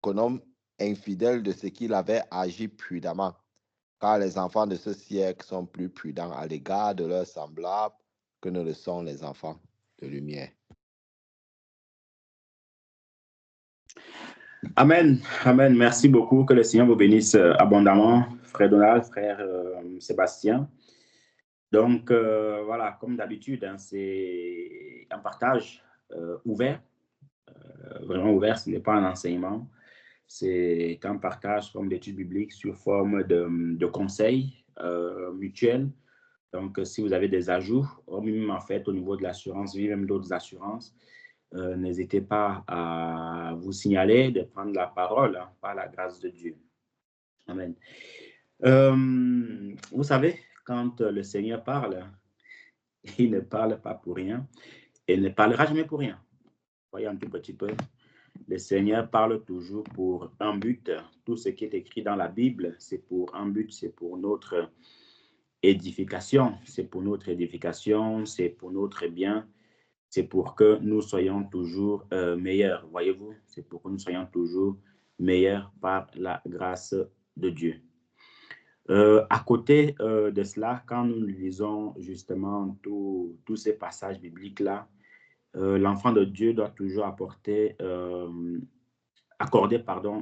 qu'un homme infidèle de ce qu'il avait agi prudemment, car les enfants de ce siècle sont plus prudents à l'égard de leurs semblables que ne le sont les enfants de lumière. Amen. Amen. Merci beaucoup. Que le Seigneur vous bénisse abondamment, frère Donald, frère Sébastien. Donc, voilà, comme d'habitude, hein, c'est un partage ouvert, vraiment ouvert, ce n'est pas un enseignement. C'est un partage comme d'études bibliques sur forme de conseils mutuels. Donc, si vous avez des ajouts, même en fait au niveau de l'assurance vie, même d'autres assurances, n'hésitez pas à vous signaler, de prendre la parole hein, par la grâce de Dieu. Amen. Vous savez, quand le Seigneur parle, il ne parle pas pour rien et il ne parlera jamais pour rien. Voyez un tout petit peu. Le Seigneur parle toujours pour un but. Tout ce qui est écrit dans la Bible, c'est pour un but, c'est pour notre édification. C'est pour notre édification, c'est pour notre bien. C'est pour que nous soyons toujours meilleurs, voyez-vous. C'est pour que nous soyons toujours meilleurs par la grâce de Dieu. À côté de cela, quand nous lisons justement tous ces passages bibliques-là, l'enfant de Dieu doit toujours accorder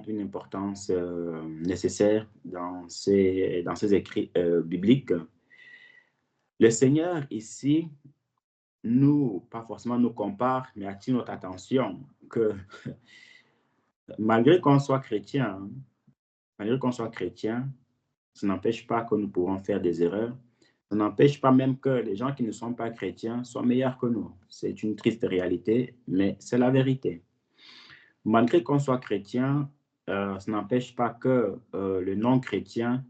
une importance nécessaire dans ces écrits bibliques. Le Seigneur ici pas forcément nous compare, mais attire notre attention que malgré qu'on soit chrétien, ça n'empêche pas que nous pourrons faire des erreurs. Ça n'empêche pas même que les gens qui ne sont pas chrétiens soient meilleurs que nous. C'est une triste réalité, mais c'est la vérité. Malgré qu'on soit chrétien, ça n'empêche pas que le non-chrétien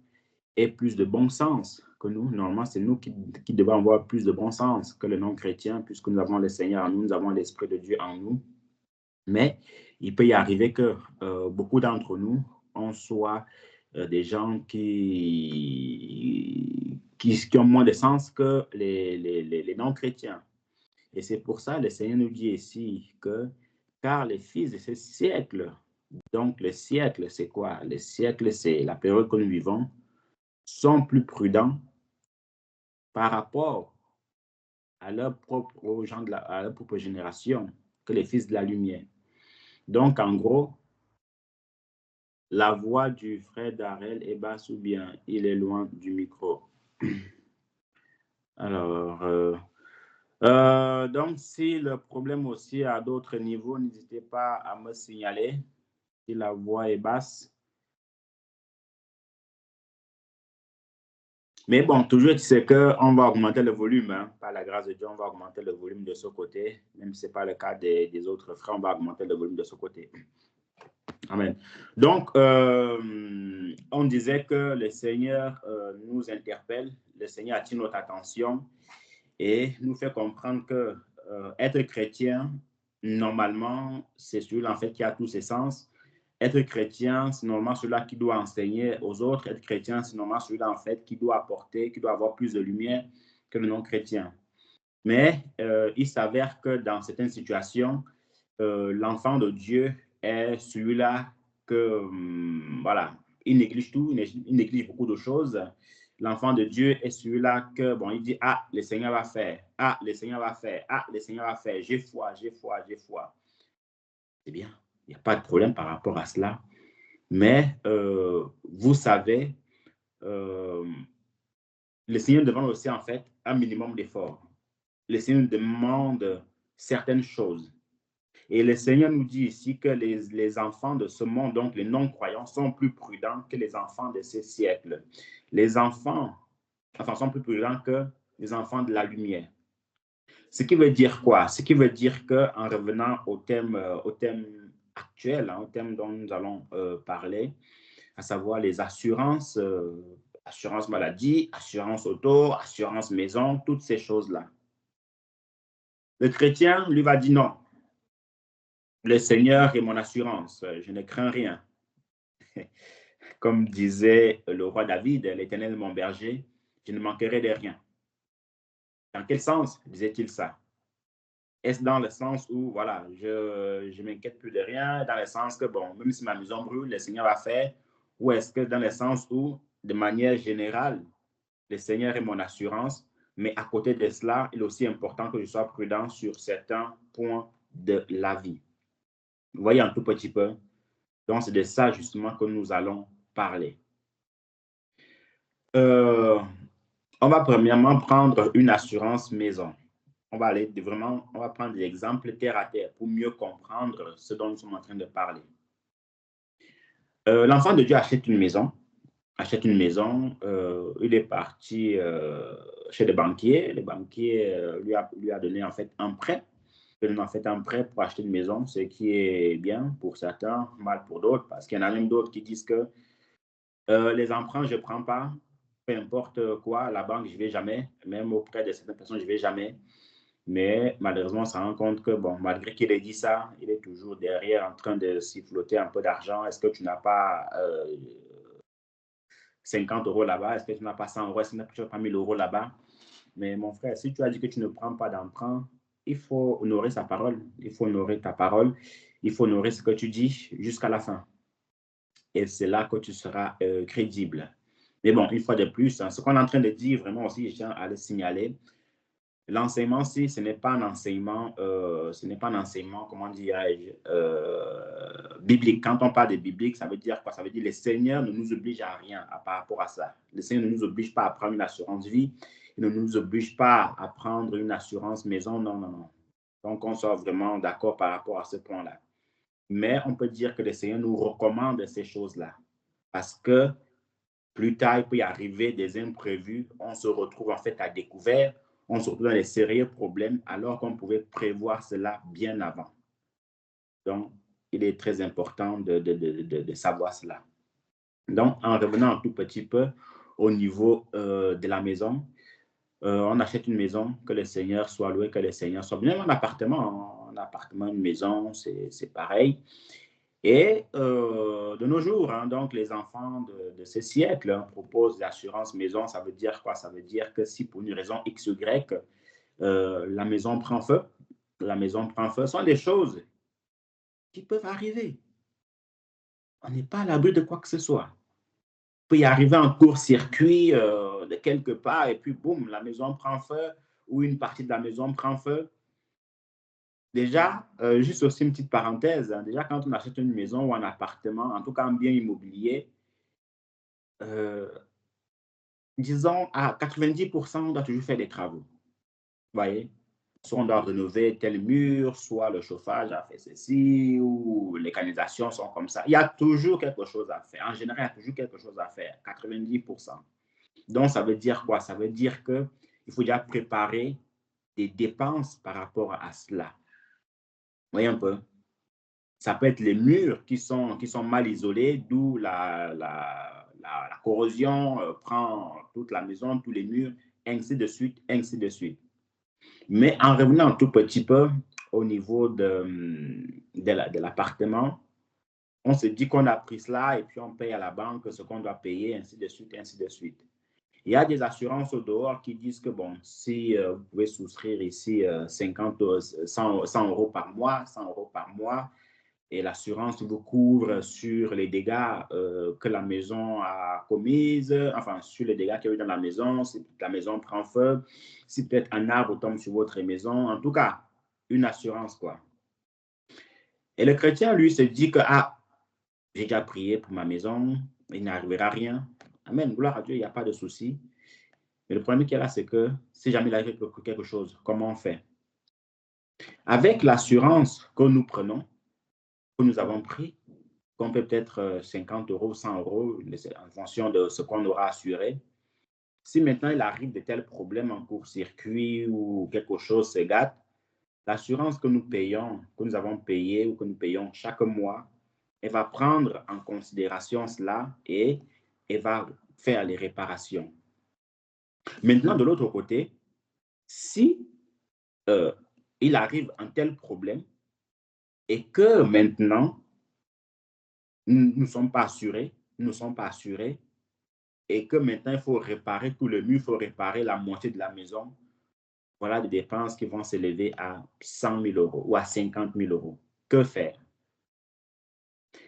ait plus de bon sens que nous. Normalement, c'est nous qui devons avoir plus de bon sens que le non-chrétien, puisque nous avons le Seigneur en nous, nous avons l'Esprit de Dieu en nous. Mais il peut y arriver que beaucoup d'entre nous, on soit des gens qui ont moins de sens que les non-chrétiens. Et c'est pour ça que le Seigneur nous dit ici que, car les fils de ce siècle, donc le siècle, c'est quoi? Le siècle, c'est la période que nous vivons, sont plus prudents par rapport à aux gens à leur propre génération que les fils de la lumière. Donc, en gros, la voix du frère Darrell est basse ou bien il est loin du micro. Alors, donc, si le problème aussi à d'autres niveaux, n'hésitez pas à me signaler si la voix est basse. Mais bon, toujours, c'est qu'on va augmenter le volume. Hein. Par la grâce de Dieu, on va augmenter le volume de ce côté. Même si ce n'est pas le cas des autres frères, on va augmenter le volume de ce côté. Amen. Donc, on disait que le Seigneur nous interpelle, le Seigneur attire notre attention et nous fait comprendre que être chrétien, normalement, c'est celui-là en fait qui a tous ses sens. Être chrétien, c'est normalement celui-là qui doit enseigner aux autres. Être chrétien, c'est normalement celui-là en fait qui doit apporter, qui doit avoir plus de lumière que le non-chrétien. Mais il s'avère que dans certaines situations, l'enfant de Dieu est celui-là que, voilà, il néglige tout, il néglige beaucoup de choses. L'enfant de Dieu est celui-là que, bon, il dit, ah, le Seigneur va faire, ah, le Seigneur va faire, ah, le Seigneur va faire, j'ai foi, j'ai foi, j'ai foi. C'est bien, il n'y a pas de problème par rapport à cela. Mais, vous savez, le Seigneur demande aussi, en fait, un minimum d'effort. Le Seigneur demande certaines choses. Et le Seigneur nous dit ici que les enfants de ce monde, donc les non-croyants, sont plus prudents que les enfants de ce siècle. Les enfants, sont plus prudents que les enfants de la lumière. Ce qui veut dire quoi? Ce qui veut dire qu'en revenant au thème actuel, hein, au thème dont nous allons parler, à savoir les assurances, assurance maladie, assurance auto, assurance maison, toutes ces choses-là. Le chrétien, lui, va dire non. Le Seigneur est mon assurance, je ne crains rien. Comme disait le roi David, l'Éternel est mon berger, je ne manquerai de rien. Dans quel sens disait-il ça? Est-ce dans le sens où, voilà, je ne m'inquiète plus de rien, dans le sens que, bon, même si ma maison brûle, le Seigneur va faire, ou est-ce que dans le sens où, de manière générale, le Seigneur est mon assurance, mais à côté de cela, il est aussi important que je sois prudent sur certains points de la vie. Vous voyez un tout petit peu? Donc, c'est de ça justement que nous allons parler. On va premièrement prendre une assurance maison. On va prendre des exemples terre à terre pour mieux comprendre ce dont nous sommes en train de parler. L'enfant de Dieu achète une maison. Il est parti chez les banquiers. Le banquier lui a donné en fait un prêt. Il a fait un prêt pour acheter une maison, ce qui est bien pour certains, mal pour d'autres, parce qu'il y en a même d'autres qui disent que les emprunts, je ne prends pas, peu importe quoi, à la banque, je ne vais jamais, même auprès de certaines personnes, je ne vais jamais. Mais malheureusement, on se rend compte que, bon, malgré qu'il ait dit ça, il est toujours derrière en train de siffloter un peu d'argent. Est-ce que tu n'as pas 50 € là-bas? Est-ce que tu n'as pas 100 €? Est-ce que tu n'as pas 1000 € là-bas? Mais mon frère, si tu as dit que tu ne prends pas d'emprunt, il faut honorer sa parole. Il faut honorer ta parole. Il faut honorer ce que tu dis jusqu'à la fin. Et c'est là que tu seras crédible. Mais bon, une fois de plus, hein, ce qu'on est en train de dire vraiment aussi, je tiens à le signaler, l'enseignement, si ce n'est pas un enseignement, comment dirais-je, biblique. Quand on parle de biblique, ça veut dire quoi? Ça veut dire que le Seigneur ne nous oblige à rien par rapport à ça. Le Seigneur ne nous oblige pas à prendre une assurance vie. Il ne nous oblige pas à prendre une assurance maison. Non, non, non. Donc, on soit vraiment d'accord par rapport à ce point-là. Mais on peut dire que le Seigneur nous recommande ces choses-là. Parce que plus tard, il peut y arriver des imprévus. On se retrouve en fait à découvert. On se retrouve dans des sérieux problèmes alors qu'on pouvait prévoir cela bien avant. Donc, il est très important de savoir cela. Donc, en revenant un tout petit peu au niveau de la maison, on achète une maison, que le Seigneur soit loué, que le Seigneur soit bien. Un appartement, une maison, c'est pareil. Et de nos jours, hein, donc les enfants de ce siècle hein, proposent l'assurance maison. Ça veut dire quoi? Ça veut dire que si pour une raison X, Y, la maison prend feu, ce sont des choses qui peuvent arriver. On n'est pas à l'abri de quoi que ce soit. Il peut y arriver un court-circuit de quelque part et puis boum, la maison prend feu ou une partie de la maison prend feu. Déjà, juste aussi une petite parenthèse, hein, déjà quand on achète une maison ou un appartement, en tout cas un bien immobilier, disons à 90%, on doit toujours faire des travaux. Vous voyez? Soit on doit rénover tel mur, soit le chauffage a fait ceci, ou les canalisations sont comme ça. Il y a toujours quelque chose à faire. En général, il y a toujours quelque chose à faire, 90%. Donc, ça veut dire quoi? Ça veut dire qu'il faut déjà préparer des dépenses par rapport à cela. Vous voyez un peu? Ça peut être les murs qui sont mal isolés, d'où la corrosion prend toute la maison, tous les murs, ainsi de suite, ainsi de suite. Mais en revenant un tout petit peu au niveau de l'appartement, on se dit qu'on a pris cela et puis on paye à la banque ce qu'on doit payer, ainsi de suite, ainsi de suite. Il y a des assurances au dehors qui disent que, bon, si vous pouvez souscrire ici 100 € par mois, 100 € par mois, et l'assurance vous couvre sur les dégâts que la maison a commises, enfin, sur les dégâts qu'il y a eu dans la maison, si la maison prend feu, si peut-être un arbre tombe sur votre maison, en tout cas, une assurance, quoi. Et le chrétien, lui, se dit que, ah, j'ai déjà prié pour ma maison, il n'arrivera rien. Amen, gloire à Dieu, il n'y a pas de souci. Mais le problème qu'il y a là, c'est que si jamais il arrive quelque chose, comment on fait? Avec l'assurance que nous prenons, que nous avons pris, qu'on peut peut-être 50 €, 100 € en fonction de ce qu'on aura assuré. Si maintenant il arrive de tels problèmes en court-circuit ou quelque chose se gâte, l'assurance que nous payons, que nous avons payé ou que nous payons chaque mois, elle va prendre en considération cela et elle va faire les réparations. Maintenant, de l'autre côté, si il arrive un tel problème et que maintenant, nous ne sommes pas assurés, et que maintenant, il faut réparer tout le mur, il faut réparer la moitié de la maison, voilà des dépenses qui vont s'élever à 100 000 euros ou à 50 000 euros. Que faire?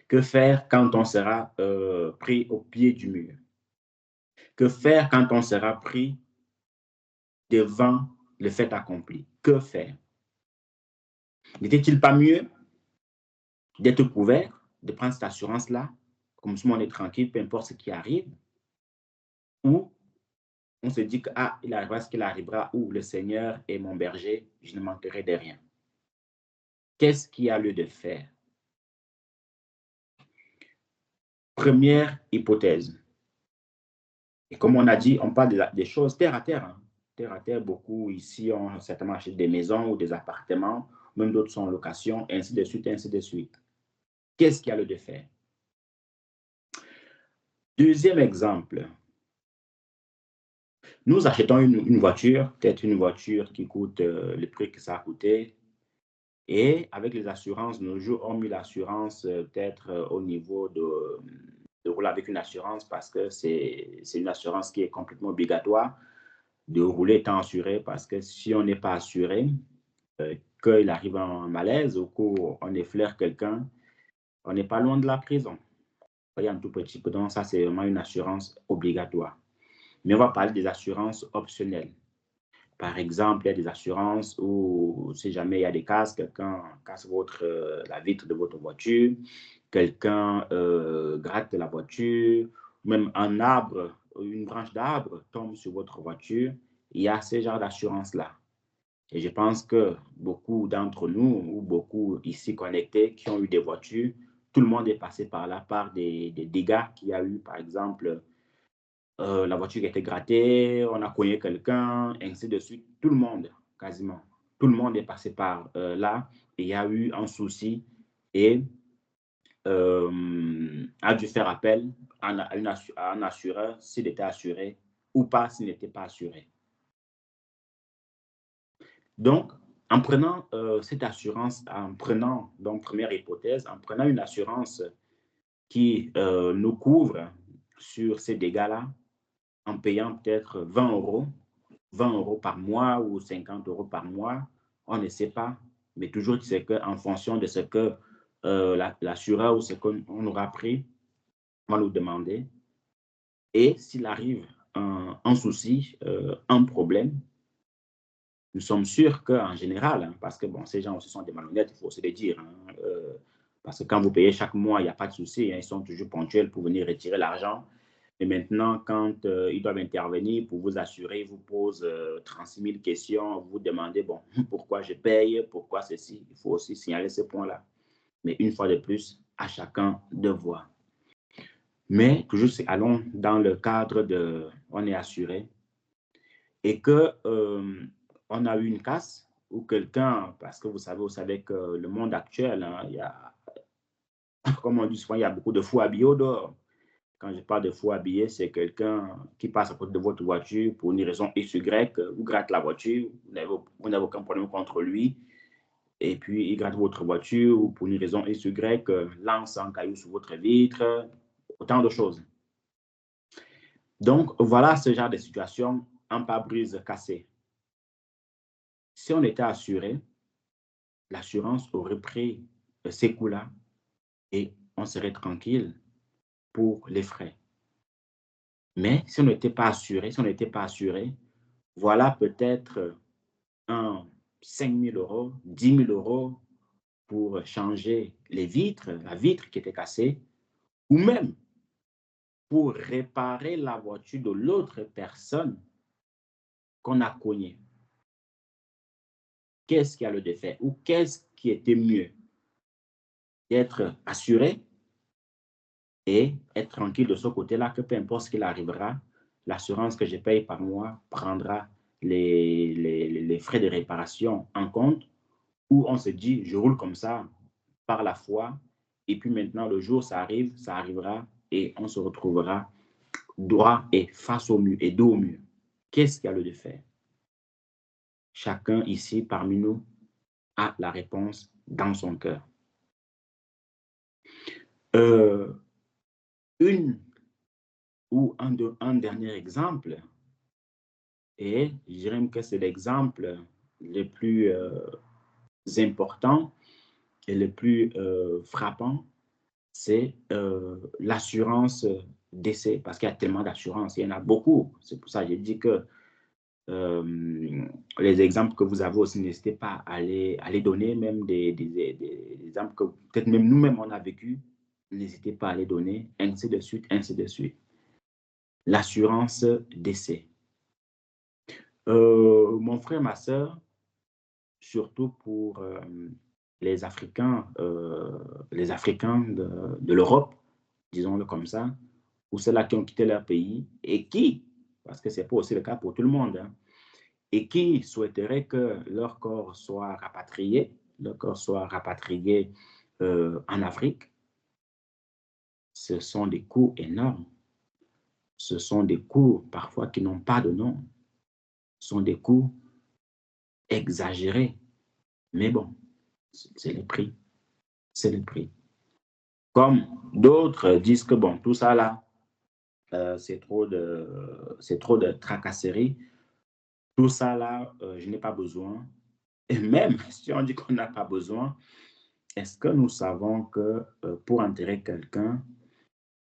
Que faire quand on sera pris au pied du mur? Que faire quand on sera pris devant le fait accompli? Que faire? N'était-il pas mieux d'être couvert, de prendre cette assurance-là, comme ça on est tranquille, peu importe ce qui arrive, ou on se dit que ah, il arrivera ce qu'il arrivera, ou le Seigneur est mon berger, je ne manquerai de rien. Qu'est-ce qu'il y a lieu de faire? Première hypothèse. Et comme on a dit, on parle des choses terre à terre. Hein. Terre à terre, beaucoup ici ont certainement acheté des maisons ou des appartements, même d'autres sont en location, ainsi de suite, ainsi de suite. Qu'est-ce qu'il y a lieu de faire? Deuxième exemple. Nous achetons une voiture, peut-être une voiture qui coûte le prix que ça a coûté. Et avec les assurances, nos jours ont mis l'assurance peut-être au niveau de rouler avec une assurance parce que c'est une assurance qui est complètement obligatoire de rouler étant assuré parce que si on n'est pas assuré, qu'il arrive un malaise ou qu'on effleure quelqu'un, on n'est pas loin de la prison. Voyez un tout petit peu, donc ça c'est vraiment une assurance obligatoire. Mais on va parler des assurances optionnelles. Par exemple, il y a des assurances où, si jamais il y a des casses, quelqu'un casse la vitre de votre voiture, quelqu'un gratte la voiture, même un arbre, une branche d'arbre tombe sur votre voiture, il y a ce genre d'assurance-là. Et je pense que beaucoup d'entre nous, ou beaucoup ici connectés, qui ont eu des voitures, tout le monde est passé par là, par des dégâts qu'il y a eu, par exemple, la voiture qui a été grattée, on a cogné quelqu'un, ainsi de suite. Tout le monde, quasiment, tout le monde est passé par là et il y a eu un souci et a dû faire appel à un assureur s'il était assuré ou pas s'il n'était pas assuré. Donc, en prenant cette assurance, en prenant, donc première hypothèse, en prenant une assurance qui nous couvre sur ces dégâts-là, en payant peut-être 20 euros par mois ou 50 euros par mois, on ne sait pas. Mais toujours, c'est qu'en fonction de ce que l'assureur ou ce qu'on aura pris, on va nous demander. Et s'il arrive un souci, un problème, nous sommes sûrs qu'en général, hein, parce que bon, ces gens aussi sont des malhonnêtes, il faut se le dire, hein, parce que quand vous payez chaque mois, il n'y a pas de souci, hein, ils sont toujours ponctuels pour venir retirer l'argent. Et maintenant, quand ils doivent intervenir pour vous assurer, ils vous posent 36 000 questions, vous demandez, bon, pourquoi je paye, pourquoi ceci, il faut aussi signaler ce point-là. Mais une fois de plus, à chacun de voir. Mais toujours, allons dans le cadre de, on est assuré, et que on a eu une casse ou quelqu'un, parce que vous savez que le monde actuel, hein, il y a, comme on dit souvent, il y a beaucoup de fous habillés au dehors. Quand je parle de faux habillé, c'est quelqu'un qui passe à côté de votre voiture pour une raison X, Y, vous gratte la voiture, vous n'avez aucun problème contre lui, et puis il gratte votre voiture ou pour une raison X, Y, lance un caillou sur votre vitre, autant de choses. Donc, voilà ce genre de situation, un pare-brise cassé. Si on était assuré, l'assurance aurait pris ces coûts-là et on serait tranquille pour les frais. Mais si on n'était pas assuré, voilà peut-être un 5 000 euros, 10 000 euros pour changer les vitres, la vitre qui était cassée, ou même pour réparer la voiture de l'autre personne qu'on a cognée. Qu'est-ce qu'il y a lieu de faire? Ou qu'est-ce qui était mieux? D'être assuré et être tranquille de ce côté-là, que peu importe ce qu'il arrivera, l'assurance que je paye par mois prendra les frais de réparation en compte, où on se dit, je roule comme ça par la foi, et puis maintenant, le jour, ça arrivera, et on se retrouvera droit et face au mur, et dos au mur. Qu'est-ce qu'il y a lieu de faire? Chacun ici, parmi nous, a la réponse dans son cœur. Un dernier exemple, Et je dirais même que c'est l'exemple le plus important et le plus frappant, c'est l'assurance décès, parce qu'il y a tellement d'assurances, il y en a beaucoup. C'est pour ça que j'ai dit que les exemples que vous avez aussi, n'hésitez pas à les donner, même des exemples que peut-être même nous-mêmes on a vécu, n'hésitez pas à les donner, ainsi de suite, ainsi de suite. L'assurance décès. Mon frère, ma soeur, surtout pour les Africains de l'Europe, disons-le comme ça, ou ceux-là qui ont quitté leur pays et qui, parce que ce n'est pas aussi le cas pour tout le monde, hein, et qui souhaiteraient que leur corps soit rapatrié, en Afrique, ce sont des coûts énormes. Ce sont des coûts parfois qui n'ont pas de nom. Ce sont des coûts exagérés. Mais bon, c'est le prix. C'est le prix. Comme d'autres disent que bon, tout ça là, c'est trop de tracasseries. Tout ça là, je n'ai pas besoin. Et même si on dit qu'on n'a pas besoin, est-ce que nous savons que pour enterrer quelqu'un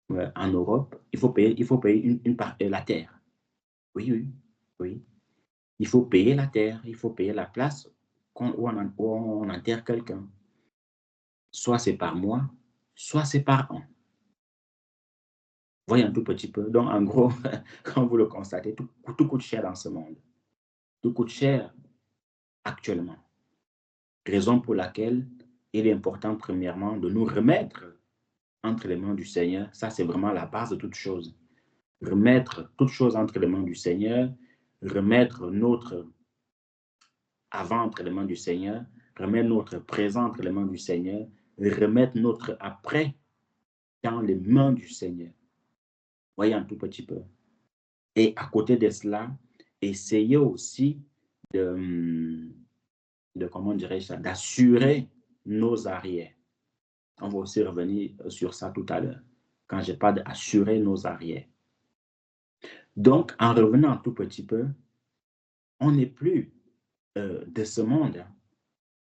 en Europe, il faut payer une part de la terre? Oui, oui, oui. Il faut payer la terre, il faut payer la place où on enterre quelqu'un. Soit c'est par mois, soit c'est par an. Voyez un tout petit peu. Donc, en gros, quand vous le constatez, tout coûte cher dans ce monde. Tout coûte cher actuellement. Raison pour laquelle il est important, premièrement, de nous remettre entre les mains du Seigneur. Ça, c'est vraiment la base de toute chose. Remettre toute chose entre les mains du Seigneur, remettre notre avant entre les mains du Seigneur, remettre notre présent entre les mains du Seigneur, remettre notre après dans les mains du Seigneur. Voyez un tout petit peu. Et à côté de cela, essayez aussi de comment dirais-je ça, d'assurer nos arrières. On va aussi revenir sur ça tout à l'heure, quand je parle d'assurer nos arrières. Donc, en revenant un tout petit peu, on n'est plus de ce monde.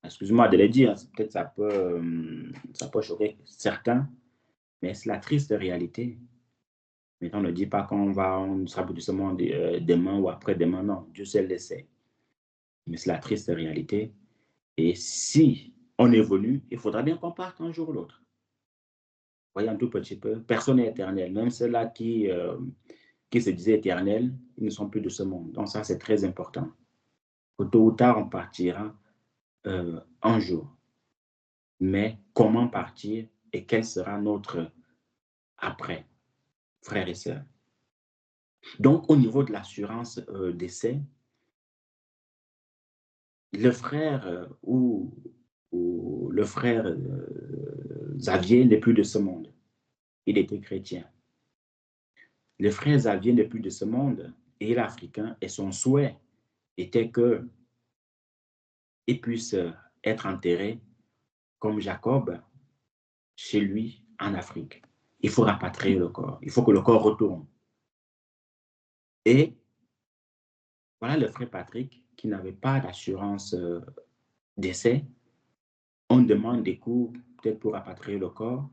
Excusez-moi de le dire, peut-être ça peut choquer certains, mais c'est la triste réalité. Mais on ne dit pas qu'on on sera plus de ce monde demain ou après-demain, non, Dieu seul le sait. Mais c'est la triste réalité. Et si on évolue, il faudra bien qu'on parte un jour ou l'autre. Voyez un tout petit peu, personne n'est éternel. Même ceux-là qui se disaient éternels, ils ne sont plus de ce monde. Donc ça, c'est très important. Tôt ou tard, on partira un jour. Mais comment partir et quel sera notre après, frères et sœurs? Donc, au niveau de l'assurance décès, le frère ou le frère Xavier n'est plus de ce monde. Il était chrétien. Le frère Xavier n'est plus de ce monde et il est africain et son souhait était qu'il puisse être enterré comme Jacob chez lui en Afrique. Il faut rapatrier le corps. Il faut que le corps retourne. Et voilà le frère Patrick qui n'avait pas d'assurance décès. On demande des coûts peut-être pour rapatrier le corps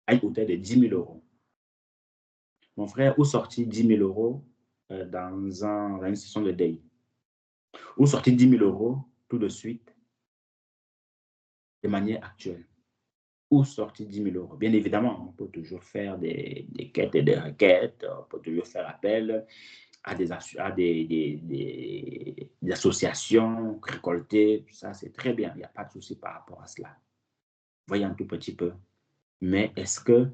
à une hauteur de 10 000 euros. Mon frère, où sortit 10 000 euros dans une session de deuil? Où sortit 10 000 euros tout de suite de manière actuelle? Où sortit 10 000 euros? Bien évidemment, on peut toujours faire des quêtes et des requêtes, on peut toujours faire appel à des associations, récolter, ça c'est très bien, il n'y a pas de souci par rapport à cela. Voyez un tout petit peu. Mais est-ce que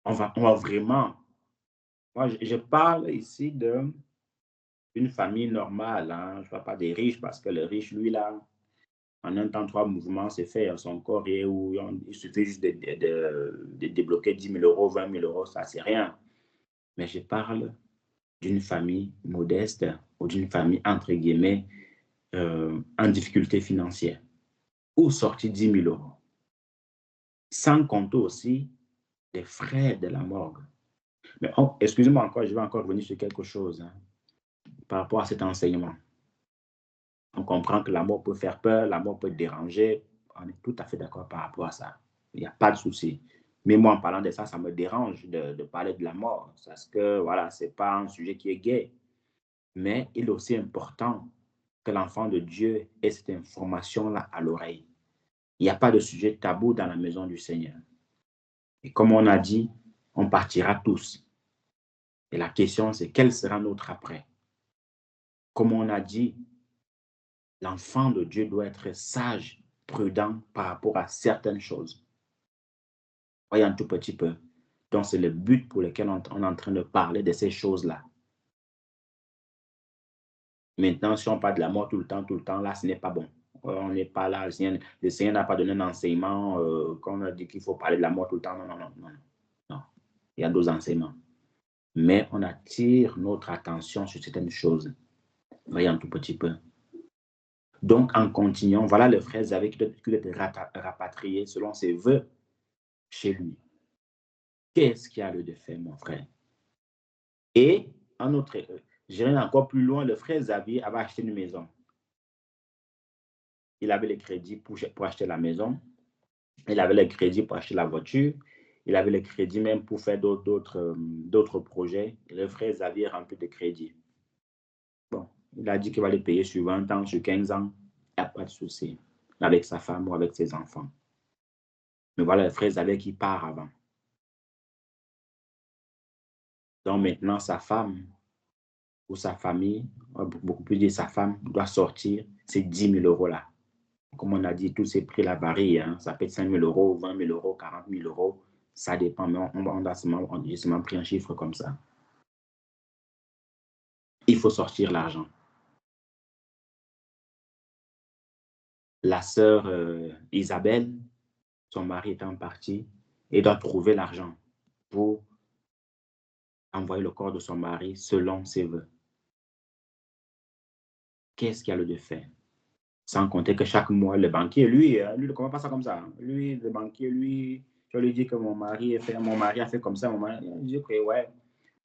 on va vraiment... Moi, je parle ici d'une famille normale, hein? Je ne parle pas des riches, parce que le riche, lui, là, en un temps, 3 mouvements, c'est fait, son corps est où il suffit juste de débloquer 10 000 euros, 20 000 euros, ça, c'est rien. Mais je parle d'une famille modeste ou d'une famille, entre guillemets, en difficulté financière. Où sortir 10 000 euros? Sans compter aussi les frais de la morgue. Mais excusez-moi encore, je vais encore revenir sur quelque chose. Hein. par rapport à cet enseignement. On comprend que la mort peut faire peur, la mort peut déranger. On est tout à fait d'accord par rapport à ça. Il n'y a pas de souci. Mais moi, en parlant de ça, ça me dérange de parler de la mort. Parce que, voilà, ce n'est pas un sujet qui est gai. Mais il est aussi important que l'enfant de Dieu ait cette information-là à l'oreille. Il n'y a pas de sujet tabou dans la maison du Seigneur. Et comme on a dit, on partira tous. Et la question, c'est quel sera notre après? Comme on a dit, l'enfant de Dieu doit être sage, prudent par rapport à certaines choses. Voyez un tout petit peu. Donc, c'est le but pour lequel on est en train de parler de ces choses-là. Maintenant, si on parle de la mort tout le temps, là, ce n'est pas bon. On n'est pas là. Le Seigneur n'a pas donné un enseignement qu'on a dit qu'il faut parler de la mort tout le temps. Non. Il y a d'autres enseignements. Mais on attire notre attention sur certaines choses. Voyez un tout petit peu. Donc, en continuant, voilà le frère Zavé qui doit être rapatrié selon ses voeux chez lui. Qu'est-ce qu'il y a lieu de faire, mon frère? Et un autre, j'irai encore plus loin, le frère Xavier avait acheté une maison. Il avait les crédits pour acheter la maison. Il avait les crédits pour acheter la voiture. Il avait les crédits même pour faire d'autres projets. Le frère Xavier est rempli de crédits. Bon, il a dit qu'il va les payer sur 20 ans, sur 15 ans. Il n'y a pas de souci avec sa femme ou avec ses enfants. Mais voilà le frère Xavier qui part avant. Donc maintenant, sa femme ou sa famille, beaucoup plus dire sa femme, doit sortir ces 10 000 euros là. Comme on a dit, tous ces prix-là varient. Hein. Ça peut être 5 000 euros, 20 000 euros, 40 000 euros. Ça dépend, mais on a seulement pris un chiffre comme ça. Il faut sortir l'argent. La sœur Isabelle, son mari étant parti, et doit trouver l'argent pour envoyer le corps de son mari selon ses vœux. Qu'est-ce qu'il y a lieu de faire? Sans compter que chaque mois, le banquier, lui ne comprend pas ça comme ça. Hein. Lui, le banquier, lui, je lui dis que mon mari a fait comme ça. Mon mari dit que ouais,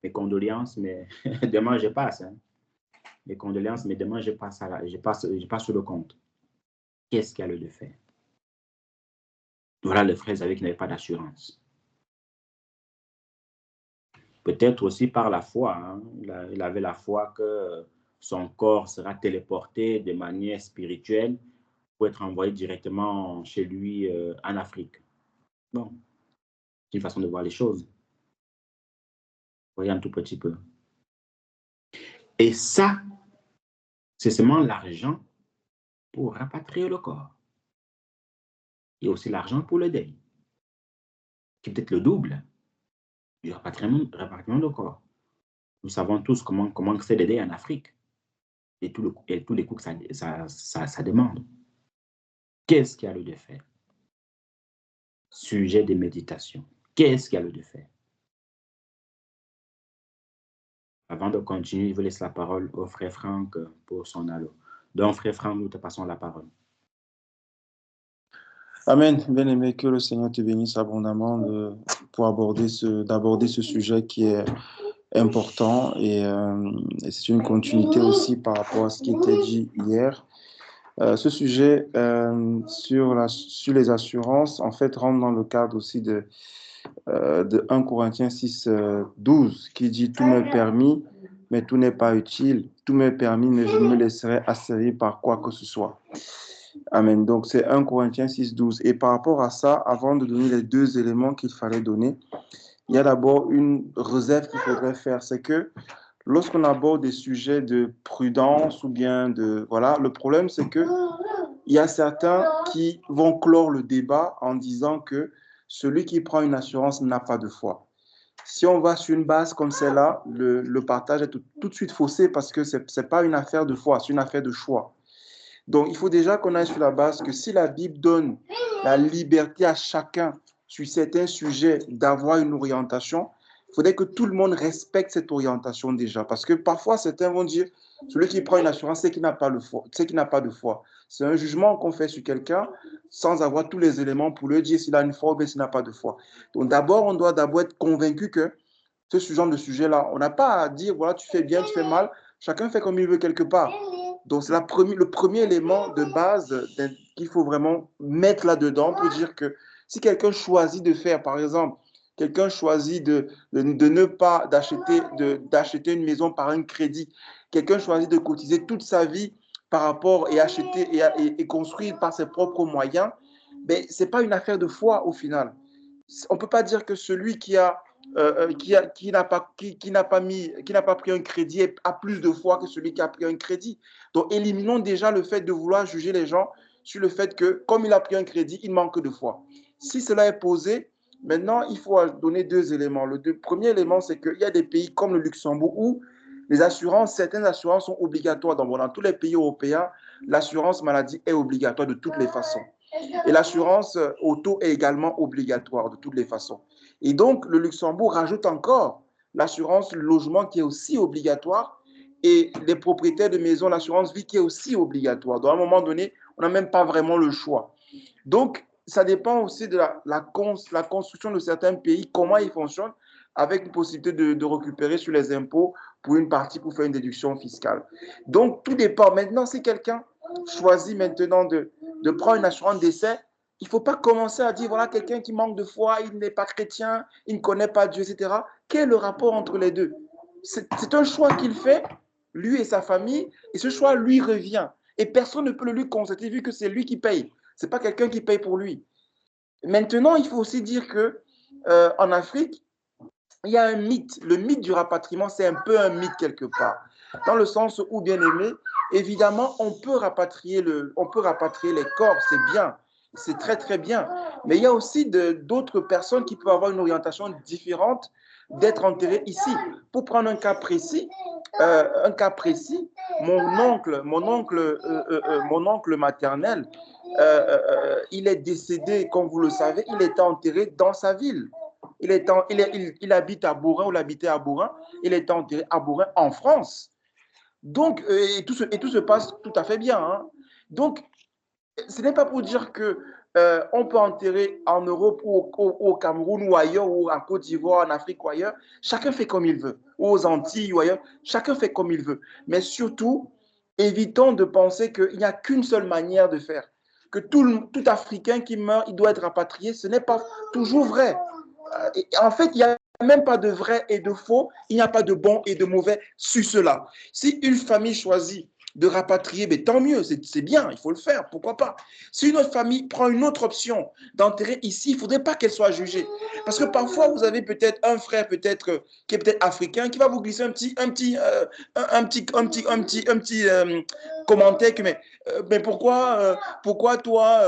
mes condoléances, mais demain je passe. Hein. Mes condoléances, mais demain je passe sur le compte. Qu'est-ce qu'il y a lieu de faire? Voilà le frère Xavier qui n'avait pas d'assurance. Peut-être aussi par la foi. Hein. Il avait la foi que son corps sera téléporté de manière spirituelle pour être envoyé directement chez lui en Afrique. Bon, c'est une façon de voir les choses. Voyez un tout petit peu. Et ça, c'est seulement l'argent pour rapatrier le corps. Il y a aussi l'argent pour le deuil, qui est peut-être le double du rapatriement de corps. Nous savons tous comment c'est le deuil en Afrique et tous les coûts que ça demande. Qu'est-ce qu'il y a lieu de faire? Sujet de méditation. Qu'est-ce qu'il y a lieu de faire? Avant de continuer, je vous laisse la parole au frère Franck pour son allo. Donc, frère Franck, nous te passons la parole. Amen. Bien-aimé, que le Seigneur te bénisse abondamment pour d'aborder ce sujet qui est important et c'est une continuité aussi par rapport à ce qui était dit hier. Ce sujet sur les assurances, en fait, rentre dans le cadre aussi de 1 Corinthiens 6, 12, qui dit « Tout m'est permis, mais tout n'est pas utile. Tout m'est permis, mais je ne me laisserai assaillir par quoi que ce soit. » Amen. Donc, c'est 1 Corinthiens 6, 12. Et par rapport à ça, avant de donner les deux éléments qu'il fallait donner, il y a d'abord une réserve qu'il faudrait faire. C'est que lorsqu'on aborde des sujets de prudence ou bien de... Voilà, le problème, c'est que il y a certains qui vont clore le débat en disant que celui qui prend une assurance n'a pas de foi. Si on va sur une base comme celle-là, le partage est tout de suite faussé parce que ce n'est pas une affaire de foi, c'est une affaire de choix. Donc, il faut déjà qu'on aille sur la base que si la Bible donne la liberté à chacun sur certains sujets d'avoir une orientation, il faudrait que tout le monde respecte cette orientation déjà. Parce que parfois, certains vont dire, celui qui prend une assurance, c'est qu'il n'a pas de foi. C'est un jugement qu'on fait sur quelqu'un sans avoir tous les éléments pour lui dire s'il a une foi ou bien s'il n'a pas de foi. Donc, d'abord, on doit d'abord être convaincu que ce genre de sujet-là, on n'a pas à dire, voilà, tu fais bien, tu fais mal. Chacun fait comme il veut quelque part. Donc, c'est le premier élément de base qu'il faut vraiment mettre là-dedans pour dire que si quelqu'un choisit de faire, par exemple, quelqu'un choisit de ne pas d'acheter une maison par un crédit, quelqu'un choisit de cotiser toute sa vie par rapport et acheter et construire par ses propres moyens, mais ce n'est pas une affaire de foi au final. On ne peut pas dire que celui qui n'a pas pris un crédit a plus de foi que celui qui a pris un crédit. Donc, éliminons déjà le fait de vouloir juger les gens sur le fait que, comme il a pris un crédit, il manque de foi. Si cela est posé, maintenant, il faut donner deux éléments. Le premier élément, c'est qu'il y a des pays comme le Luxembourg où certaines assurances sont obligatoires. Donc, dans tous les pays européens, l'assurance maladie est obligatoire de toutes les façons. Et l'assurance auto est également obligatoire de toutes les façons. Et donc, le Luxembourg rajoute encore l'assurance logement qui est aussi obligatoire et les propriétaires de maisons, l'assurance vie qui est aussi obligatoire. Donc, à un moment donné, on n'a même pas vraiment le choix. Donc, ça dépend aussi de la construction de certains pays, comment ils fonctionnent, avec une possibilité de récupérer sur les impôts pour une partie pour faire une déduction fiscale. Donc, tout dépend. Maintenant, si quelqu'un choisit maintenant de prendre une assurance décès, il ne faut pas commencer à dire, voilà, quelqu'un qui manque de foi, il n'est pas chrétien, il ne connaît pas Dieu, etc. Quel est le rapport entre les deux? C'est un choix qu'il fait, lui et sa famille, et ce choix lui revient. Et personne ne peut le lui constater vu que c'est lui qui paye. Ce n'est pas quelqu'un qui paye pour lui. Maintenant, il faut aussi dire qu'en Afrique, il y a un mythe. Le mythe du rapatriement, c'est un peu un mythe quelque part. Dans le sens où, bien aimé, évidemment, on peut rapatrier les corps, c'est bien, c'est très très bien. Mais il y a aussi d'autres personnes qui peuvent avoir une orientation différente d'être enterrées ici. Pour prendre un cas précis, mon oncle maternel, il est décédé, comme vous le savez, il était enterré dans sa ville. Il habite à Bourrin, ou il habitait à Bourrin, il est enterré à Bourrin en France. Donc, et tout se passe tout à fait bien. Hein. Donc, ce n'est pas pour dire que on peut enterrer en Europe ou au Cameroun ou ailleurs, ou en Côte d'Ivoire, en Afrique ou ailleurs. Chacun fait comme il veut. Ou aux Antilles ou ailleurs. Chacun fait comme il veut. Mais surtout, évitons de penser qu'il n'y a qu'une seule manière de faire. Que tout Africain qui meurt, il doit être rapatrié. Ce n'est pas toujours vrai. En fait, il n'y a même pas de vrai et de faux, il n'y a pas de bon et de mauvais sur cela. Si une famille choisit de rapatrier, mais tant mieux, c'est bien, il faut le faire, pourquoi pas. Si une autre famille prend une autre option d'enterrer ici, il ne faudrait pas qu'elle soit jugée. Parce que parfois, vous avez peut-être un frère qui est peut-être africain, qui va vous glisser un petit commentaire que, mais pourquoi toi,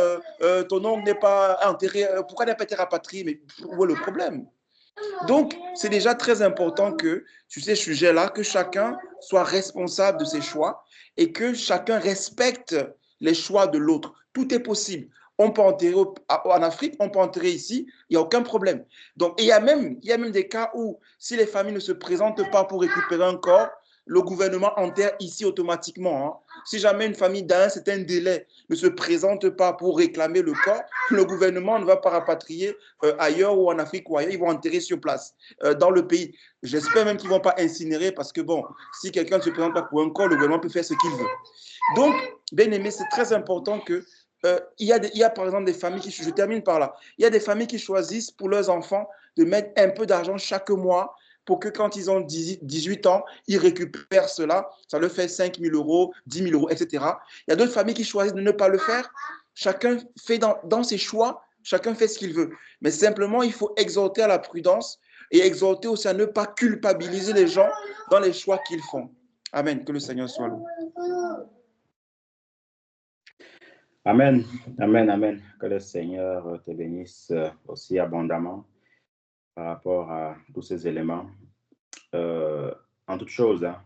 ton oncle n'est pas enterré, pourquoi il n'a pas été rapatrié? Mais où est le problème? Donc, c'est déjà très important que, sur ces sujets-là, que chacun soit responsable de ses choix et que chacun respecte les choix de l'autre. Tout est possible. On peut enterrer en Afrique, on peut enterrer ici, il n'y a aucun problème. Donc, il y a même des cas où, si les familles ne se présentent pas pour récupérer un corps, le gouvernement enterre ici automatiquement. Hein. Si jamais une famille d'un certain délai ne se présente pas pour réclamer le corps, le gouvernement ne va pas rapatrier ailleurs ou en Afrique ou ailleurs, ils vont enterrer sur place dans le pays. J'espère même qu'ils ne vont pas incinérer parce que bon, si quelqu'un ne se présente pas pour un corps, le gouvernement peut faire ce qu'il veut. Donc, bien aimé, c'est très important que il y a par exemple des familles je termine par là, il y a des familles qui choisissent pour leurs enfants de mettre un peu d'argent chaque mois pour que quand ils ont 18 ans, ils récupèrent cela. Ça leur fait 5 000 euros, 10 000 euros, etc. Il y a d'autres familles qui choisissent de ne pas le faire. Chacun fait dans ses choix, chacun fait ce qu'il veut. Mais simplement, il faut exhorter à la prudence et exhorter aussi à ne pas culpabiliser les gens dans les choix qu'ils font. Amen. Que le Seigneur soit loué. Amen, amen, amen. Que le Seigneur te bénisse aussi abondamment par rapport à tous ces éléments. En toute chose, hein,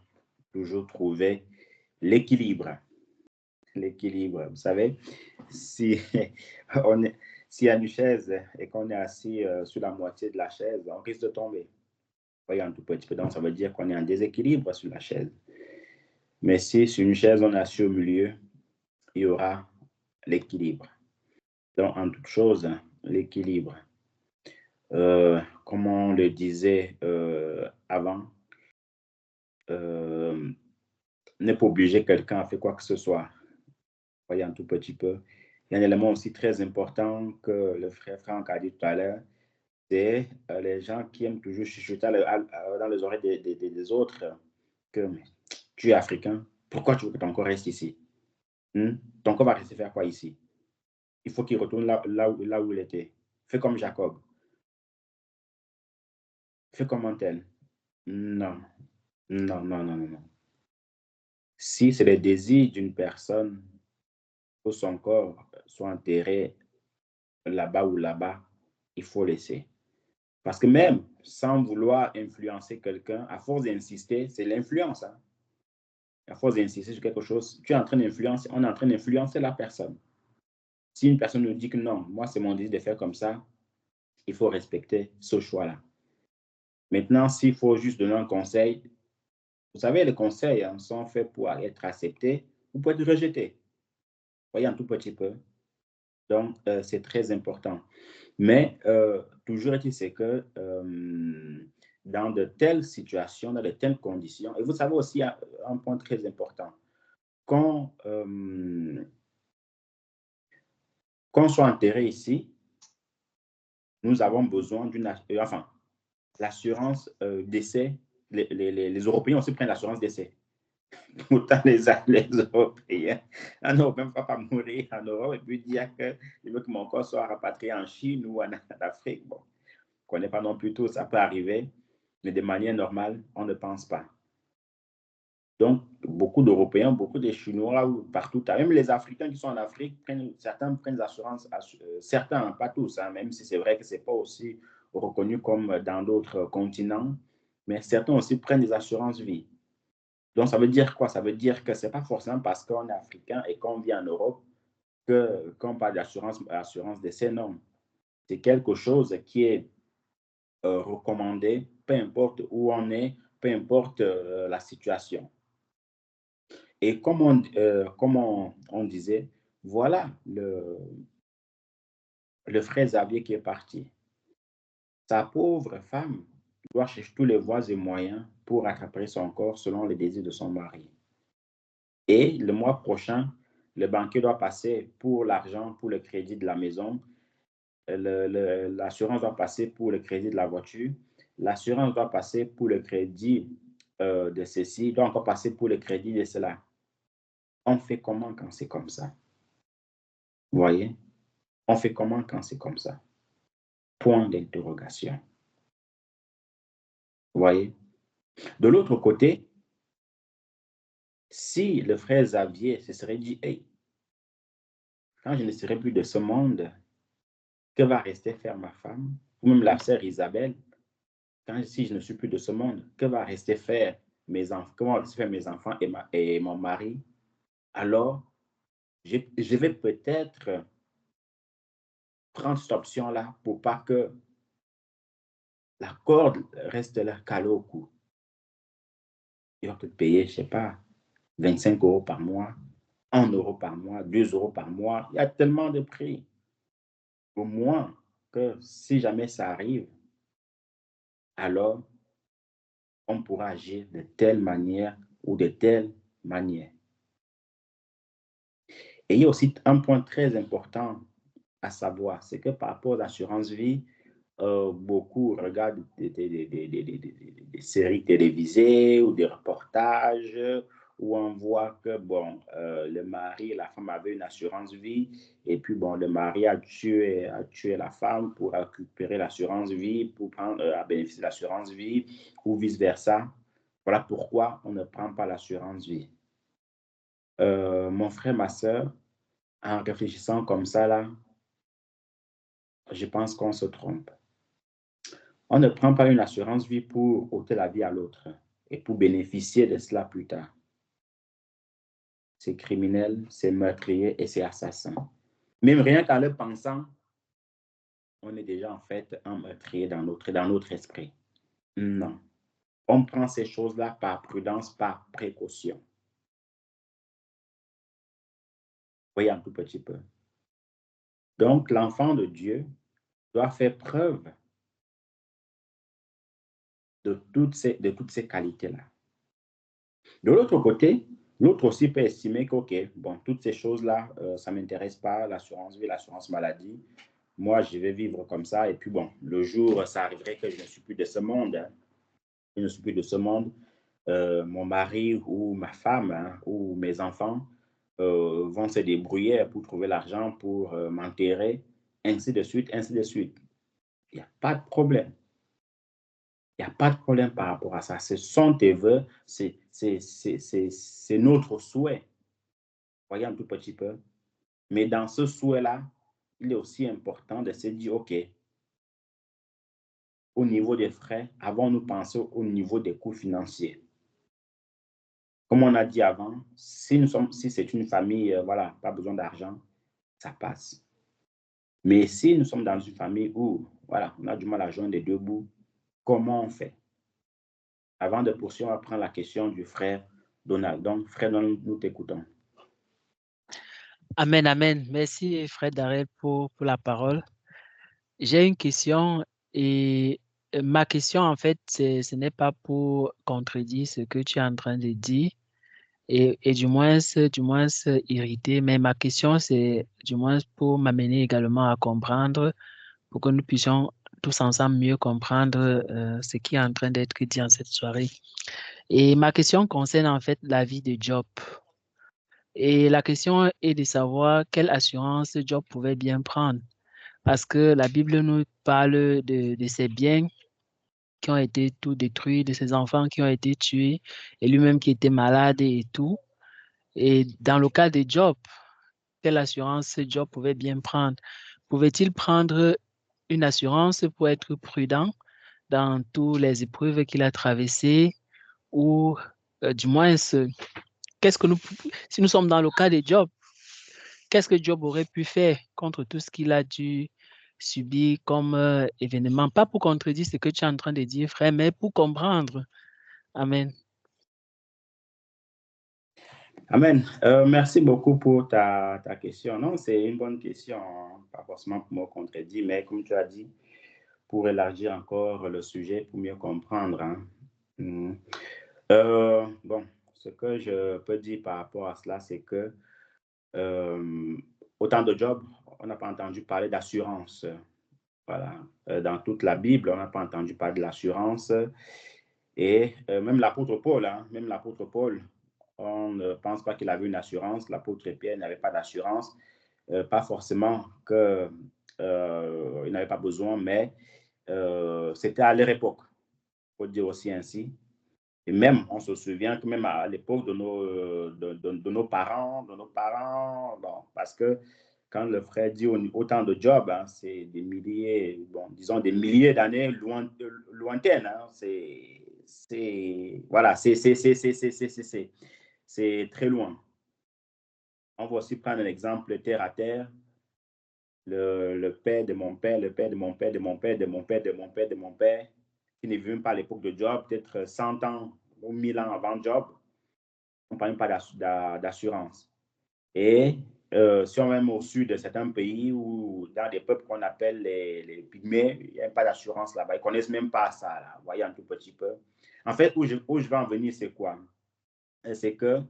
toujours trouver l'équilibre. L'équilibre. Vous savez, si il y a une chaise et qu'on est assis sur la moitié de la chaise, on risque de tomber. Voyez, un tout petit peu, donc ça veut dire qu'on est en déséquilibre sur la chaise. Mais si sur une chaise, on est assis au milieu, il y aura l'équilibre. Donc, en toute chose, l'équilibre. Comme on le disait avant, n'est pas obligé quelqu'un à faire quoi que ce soit. Voyez un tout petit peu. Il y a un élément aussi très important que le frère Franck a dit tout à l'heure, c'est les gens qui aiment toujours chuchoter dans les oreilles des autres que mais, tu es africain, pourquoi tu veux que ton corps reste ici? Ton corps va rester faire quoi ici? Il faut qu'il retourne là où il était. Fais comme Jacob. Fais comme un tel. Non, non, non, non, non. Si c'est le désir d'une personne que son corps soit enterré là-bas ou là-bas, il faut laisser. Parce que même sans vouloir influencer quelqu'un, à force d'insister, c'est l'influence. Hein? À force d'insister sur quelque chose, tu es en train d'influencer, on est en train d'influencer la personne. Si une personne nous dit que non, moi c'est mon désir de faire comme ça, il faut respecter ce choix-là. Maintenant, s'il faut juste donner un conseil, vous savez, les conseils sont faits pour être acceptés ou pour être rejetés. Vous voyez un tout petit peu. Donc, c'est très important. Mais toujours est-il, c'est que dans de telles situations, dans de telles conditions, et vous savez aussi un point très important, quand on soit enterré ici, nous avons besoin d'une, enfin, l'assurance décès. Les Européens aussi prennent l'assurance décès. Pourtant, les Européens n'ont même pas mourir en Europe et puis dire que je veux que mon corps soit rapatrié en Chine ou en Afrique. Bon, on ne connaît pas non plus tout, ça peut arriver, mais de manière normale, on ne pense pas. Donc, beaucoup d'Européens, beaucoup de Chinois, partout, même les Africains qui sont en Afrique, certains prennent l'assurance, certains, pas tous, hein, même si c'est vrai que ce n'est pas aussi reconnu comme dans d'autres continents, mais certains aussi prennent des assurances vie. Donc, ça veut dire quoi? Ça veut dire que ce n'est pas forcément parce qu'on est africain et qu'on vit en Europe qu'on parle d'assurance décès, non. C'est quelque chose qui est recommandé, peu importe où on est, peu importe la situation. Et comme on disait, voilà le frère Xavier qui est parti. Sa pauvre femme doit chercher tous les voies et moyens pour rattraper son corps selon les désirs de son mari. Et le mois prochain, le banquier doit passer pour l'argent, pour le crédit de la maison. L'assurance doit passer pour le crédit de la voiture. L'assurance doit passer pour le crédit de ceci, doit encore passer pour le crédit de cela. On fait comment quand c'est comme ça? Vous voyez? On fait comment quand c'est comme ça? Point d'interrogation. Vous voyez? De l'autre côté, si le frère Xavier se serait dit, hey, quand je ne serai plus de ce monde, que va rester faire ma femme? Ou même la sœur Isabelle, si je ne suis plus de ce monde, que va rester faire mes enfants? Comment vont rester faire mes enfants et mon mari? Alors, je vais peut-être prendre cette option-là pour pas que la corde reste là calée au cou. Il va peut-être payer, je ne sais pas, 25 € par mois, 1 € par mois, 2 € par mois. Il y a tellement de prix. Au moins que si jamais ça arrive, alors on pourra agir de telle manière ou de telle manière. Et il y a aussi un point très important à savoir, c'est que par rapport à l'assurance vie, beaucoup regardent des séries télévisées ou des reportages où on voit que bon, le mari et la femme avaient une assurance vie et puis bon, le mari a tué la femme pour récupérer l'assurance vie, pour prendre à bénéficier de l'assurance vie ou vice-versa. Voilà pourquoi on ne prend pas l'assurance vie. Mon frère, ma soeur, en réfléchissant comme ça, là, je pense qu'on se trompe. On ne prend pas une assurance vie pour ôter la vie à l'autre et pour bénéficier de cela plus tard. C'est criminel, c'est meurtrier et c'est assassin. Même rien qu'en le pensant, on est déjà en fait un meurtrier dans notre esprit. Non. On prend ces choses-là par prudence, par précaution. Vous voyez un tout petit peu. Donc, l'enfant de Dieu doit faire preuve de toutes ces qualités-là. De l'autre côté, L'autre aussi peut estimer que, OK, bon, toutes ces choses-là, ça ne m'intéresse pas, l'assurance vie, l'assurance maladie. Moi, je vais vivre comme ça. Et puis, bon, le jour, ça arriverait que je ne suis plus de ce monde. Hein. Je ne suis plus de ce monde. Mon mari ou ma femme hein, ou mes enfants vont se débrouiller pour trouver l'argent pour m'enterrer, ainsi de suite, ainsi de suite. Il n'y a pas de problème. Il n'y a pas de problème par rapport à ça. Ce sont tes vœux, c'est notre souhait. Voyez un tout petit peu. Mais dans ce souhait-là, il est aussi important de se dire, OK, au niveau des frais, avons-nous pensé au niveau des coûts financiers? Comme on a dit avant, si c'est une famille, voilà, pas besoin d'argent, ça passe. Mais si nous sommes dans une famille où, voilà, on a du mal à joindre les deux bouts, comment on fait? Avant de poursuivre, on va prendre la question du frère Donald. Donc, frère Donald, nous t'écoutons. Amen, amen. Merci, frère Darrell, pour la parole. J'ai une question et ma question, en fait, ce n'est pas pour contredire ce que tu es en train de dire et du moins irriter, mais ma question, c'est du moins pour m'amener également à comprendre, pour que nous puissions tous ensemble mieux comprendre ce qui est en train d'être dit en cette soirée. Et ma question concerne en fait la vie de Job. Et la question est de savoir quelle assurance Job pouvait bien prendre. Parce que la Bible nous parle de ses biens qui ont été tout détruits, de ses enfants qui ont été tués, et lui-même qui était malade et tout. Et dans le cas de Job, quelle assurance Job pouvait bien prendre? Pouvait-il prendre une assurance pour être prudent dans toutes les épreuves qu'il a traversées ou du moins, qu'est-ce que si nous sommes dans le cas de Job, qu'est-ce que Job aurait pu faire contre tout ce qu'il a dû subir comme événement? Pas pour contredire ce que tu es en train de dire, frère, mais pour comprendre. Amen. Amen. Merci beaucoup pour ta question. Non, c'est une bonne question, hein. Pas forcément pour me contredire, mais comme tu as dit, pour élargir encore le sujet, pour mieux comprendre. Hein. Bon, ce que je peux dire par rapport à cela, c'est que au temps de Job, on n'a pas entendu parler d'assurance. Voilà. Dans toute la Bible, on n'a pas entendu parler de l'assurance. Et même l'apôtre Paul, hein, on ne pense pas qu'il avait une assurance. L'apôtre Pierre n'avait pas d'assurance. Pas forcément qu'il n'avait pas besoin, mais c'était à leur époque, il faut dire aussi ainsi. Et même, on se souvient que même à l'époque de nos parents, bon, parce que quand le frère dit au temps de Job, hein, c'est des milliers, bon, disons des milliers d'années lointaines. Hein, voilà, c'est très loin. On va aussi prendre un exemple terre à terre. Le père de mon père, le père de mon père, de mon père, de mon père, de mon père, de mon père, qui ne vit même pas à l'époque de Job, peut-être 100 ans ou 1000 ans avant Job, on ne parle pas d'assurance. Et si on est même au sud de certains pays ou dans des peuples qu'on appelle les pygmées, il n'y a pas d'assurance là-bas. Ils ne connaissent même pas ça, là. Vous voyez un tout petit peu. En fait, où je vais en venir, c'est quoi? C'est que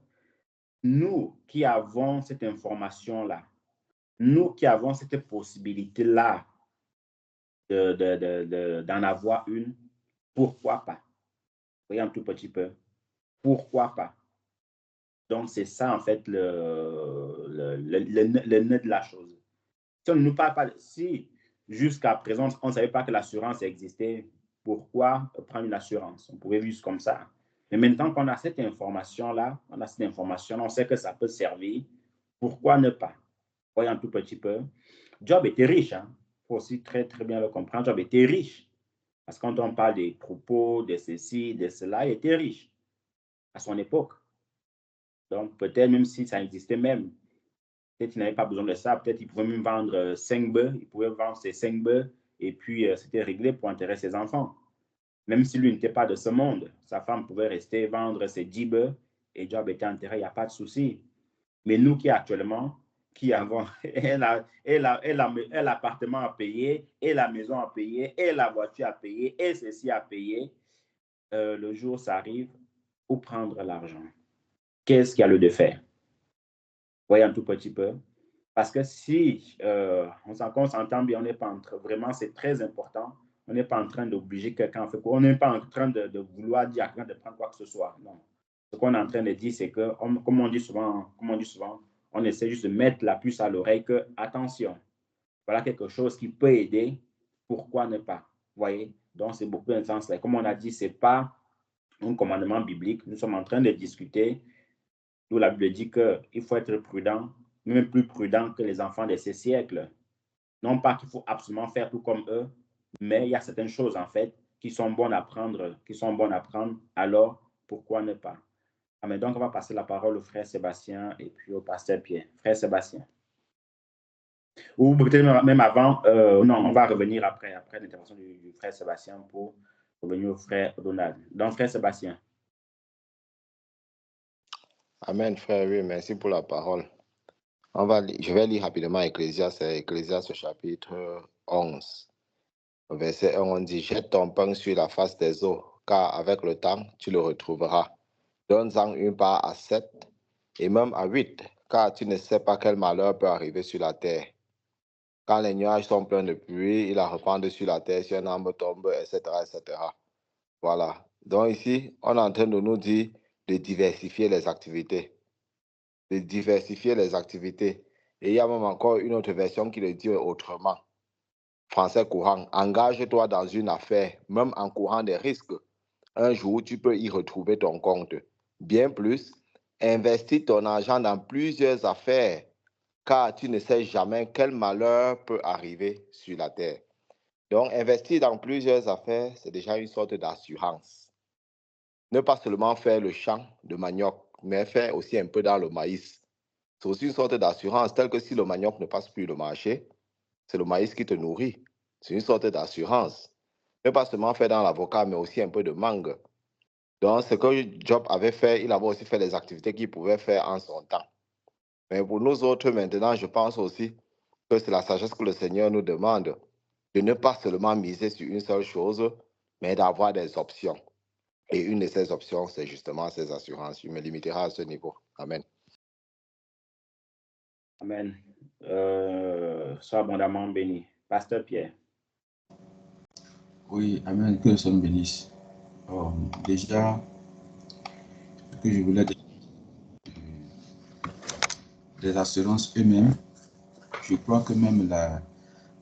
nous qui avons cette information-là, nous qui avons cette possibilité-là d'en avoir une, pourquoi pas? Vous voyez un tout petit peu. Pourquoi pas? Donc, c'est ça, en fait, le nœud de la chose. Si on ne nous parle pas, si jusqu'à présent, on ne savait pas que l'assurance existait, pourquoi prendre une assurance? On pouvait vivre comme ça. Mais maintenant qu'on a cette information-là, on sait que ça peut servir, pourquoi ne pas? Vous voyez un tout petit peu. Job était riche, hein? Il faut aussi très, très bien le comprendre. Job était riche. Parce que quand on parle des troupeaux, de ceci, de cela, il était riche à son époque. Donc, peut-être même si ça existait même, peut-être qu'il n'avait pas besoin de ça. Peut-être qu'il pouvait même vendre 5 bœufs. Il pouvait vendre ses 5 bœufs et puis c'était réglé pour enterrer ses enfants. Même si lui n'était pas de ce monde, sa femme pouvait rester vendre ses 10 bœufs et Job était enterré, il n'y a pas de souci. Mais nous qui actuellement, qui avons l'appartement à payer, et la maison à payer, et la voiture à payer, et ceci à payer, le jour, ça arrive, où prendre l'argent? qu'est-ce qu'il y a lieu de faire? Voyez un tout petit peu. Parce que si on s'entend bien, on n'est pas en train, vraiment, c'est très important, on n'est pas en train d'obliger quelqu'un à faire quoi, on n'est pas en train de vouloir dire à quelqu'un de prendre quoi que ce soit. Non. Ce qu'on est en train de dire, c'est que, comme on dit souvent, on essaie juste de mettre la puce à l'oreille que, attention, voilà quelque chose qui peut aider, pourquoi ne pas? Vous voyez? Donc, c'est beaucoup dans ce sens-là. Comme on a dit, ce n'est pas un commandement biblique. Nous sommes en train de discuter, d'où la Bible dit qu'il faut être prudent, même plus prudent que les enfants de ces siècles. Non pas qu'il faut absolument faire tout comme eux, mais il y a certaines choses, en fait, qui sont bonnes à prendre, alors pourquoi ne pas? Amen. Donc, on va passer la parole au frère Sébastien et puis au pasteur Pierre. Frère Sébastien. Ou peut-être même avant, non, on va revenir après l'intervention du frère Sébastien pour revenir au frère Donald. Donc, frère Sébastien. Amen, frère, oui, merci pour la parole. Je vais lire rapidement Ecclésiaste chapitre 11. Verset 1, on dit, jette ton pain sur la face des eaux, car avec le temps, tu le retrouveras. Donne-en une part à 7 et même à 8, car tu ne sais pas quel malheur peut arriver sur la terre. Quand les nuages sont pleins de pluie, ils la répandent sur la terre, si un arbre tombe, etc., etc. Voilà. Donc ici, on est en train de nous dire de diversifier les activités. De diversifier les activités. Et il y a même encore une autre version qui le dit autrement. Français courant, engage-toi dans une affaire, même en courant des risques. Un jour, tu peux y retrouver ton compte. Bien plus, investis ton argent dans plusieurs affaires, car tu ne sais jamais quel malheur peut arriver sur la terre. Donc, investir dans plusieurs affaires, c'est déjà une sorte d'assurance. Ne pas seulement faire le champ de manioc, mais faire aussi un peu dans le maïs. C'est aussi une sorte d'assurance, telle que si le manioc ne passe plus le marché, c'est le maïs qui te nourrit. C'est une sorte d'assurance. Ne pas seulement faire dans l'avocat, mais aussi un peu de mangue. Donc, ce que Job avait fait, il avait aussi fait les activités qu'il pouvait faire en son temps. Mais pour nous autres, maintenant, je pense aussi que c'est la sagesse que le Seigneur nous demande de ne pas seulement miser sur une seule chose, mais d'avoir des options. Et une de ces options, c'est justement ces assurances. Je me limiterai à ce niveau. Amen. Amen. Sois abondamment béni. Pasteur Pierre. Oui, amen. Que le Seigneur bénisse. Déjà, ce que je voulais dire, les assurances eux-mêmes, je crois que même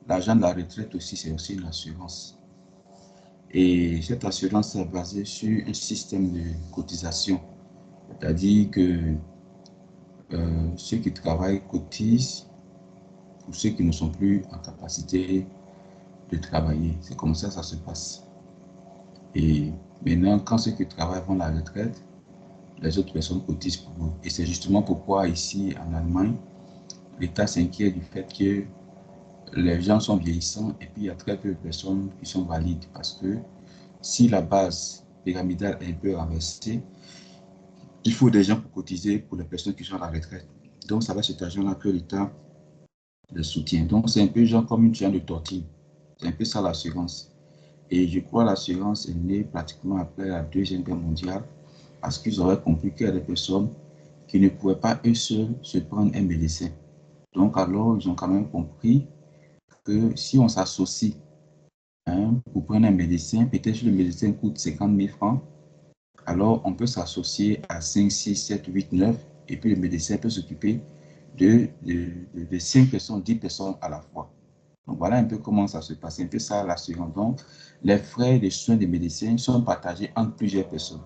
l'argent de la retraite aussi, c'est aussi une assurance. Et cette assurance est basée sur un système de cotisation. C'est-à-dire que ceux qui travaillent cotisent pour ceux qui ne sont plus en capacité de travailler. C'est comme ça que ça se passe. Et maintenant, quand ceux qui travaillent vont à la retraite, les autres personnes cotisent pour eux. Et c'est justement pourquoi ici en Allemagne, l'État s'inquiète du fait que les gens sont vieillissants et puis il y a très peu de personnes qui sont valides parce que si la base pyramidale est un peu renversée, il faut des gens pour cotiser pour les personnes qui sont à la retraite. Donc, ça va cet argent-là que l'État le soutient. Donc, c'est un peu genre comme une chaîne de tortille. C'est un peu ça l'assurance. Et je crois que l'assurance est née pratiquement après la Deuxième Guerre mondiale parce qu'ils auraient compris qu'il y a des personnes qui ne pouvaient pas eux seuls se prendre un médecin. Donc, alors, ils ont quand même compris que si on s'associe pour prendre un médecin, peut-être que le médecin coûte 50 000 francs, alors on peut s'associer à 5, 6, 7, 8, 9, et puis le médecin peut s'occuper de 5 personnes, 10 personnes à la fois. Donc voilà un peu comment ça se passe, un peu ça l'assurance. Donc les frais de soins des médecins sont partagés entre plusieurs personnes.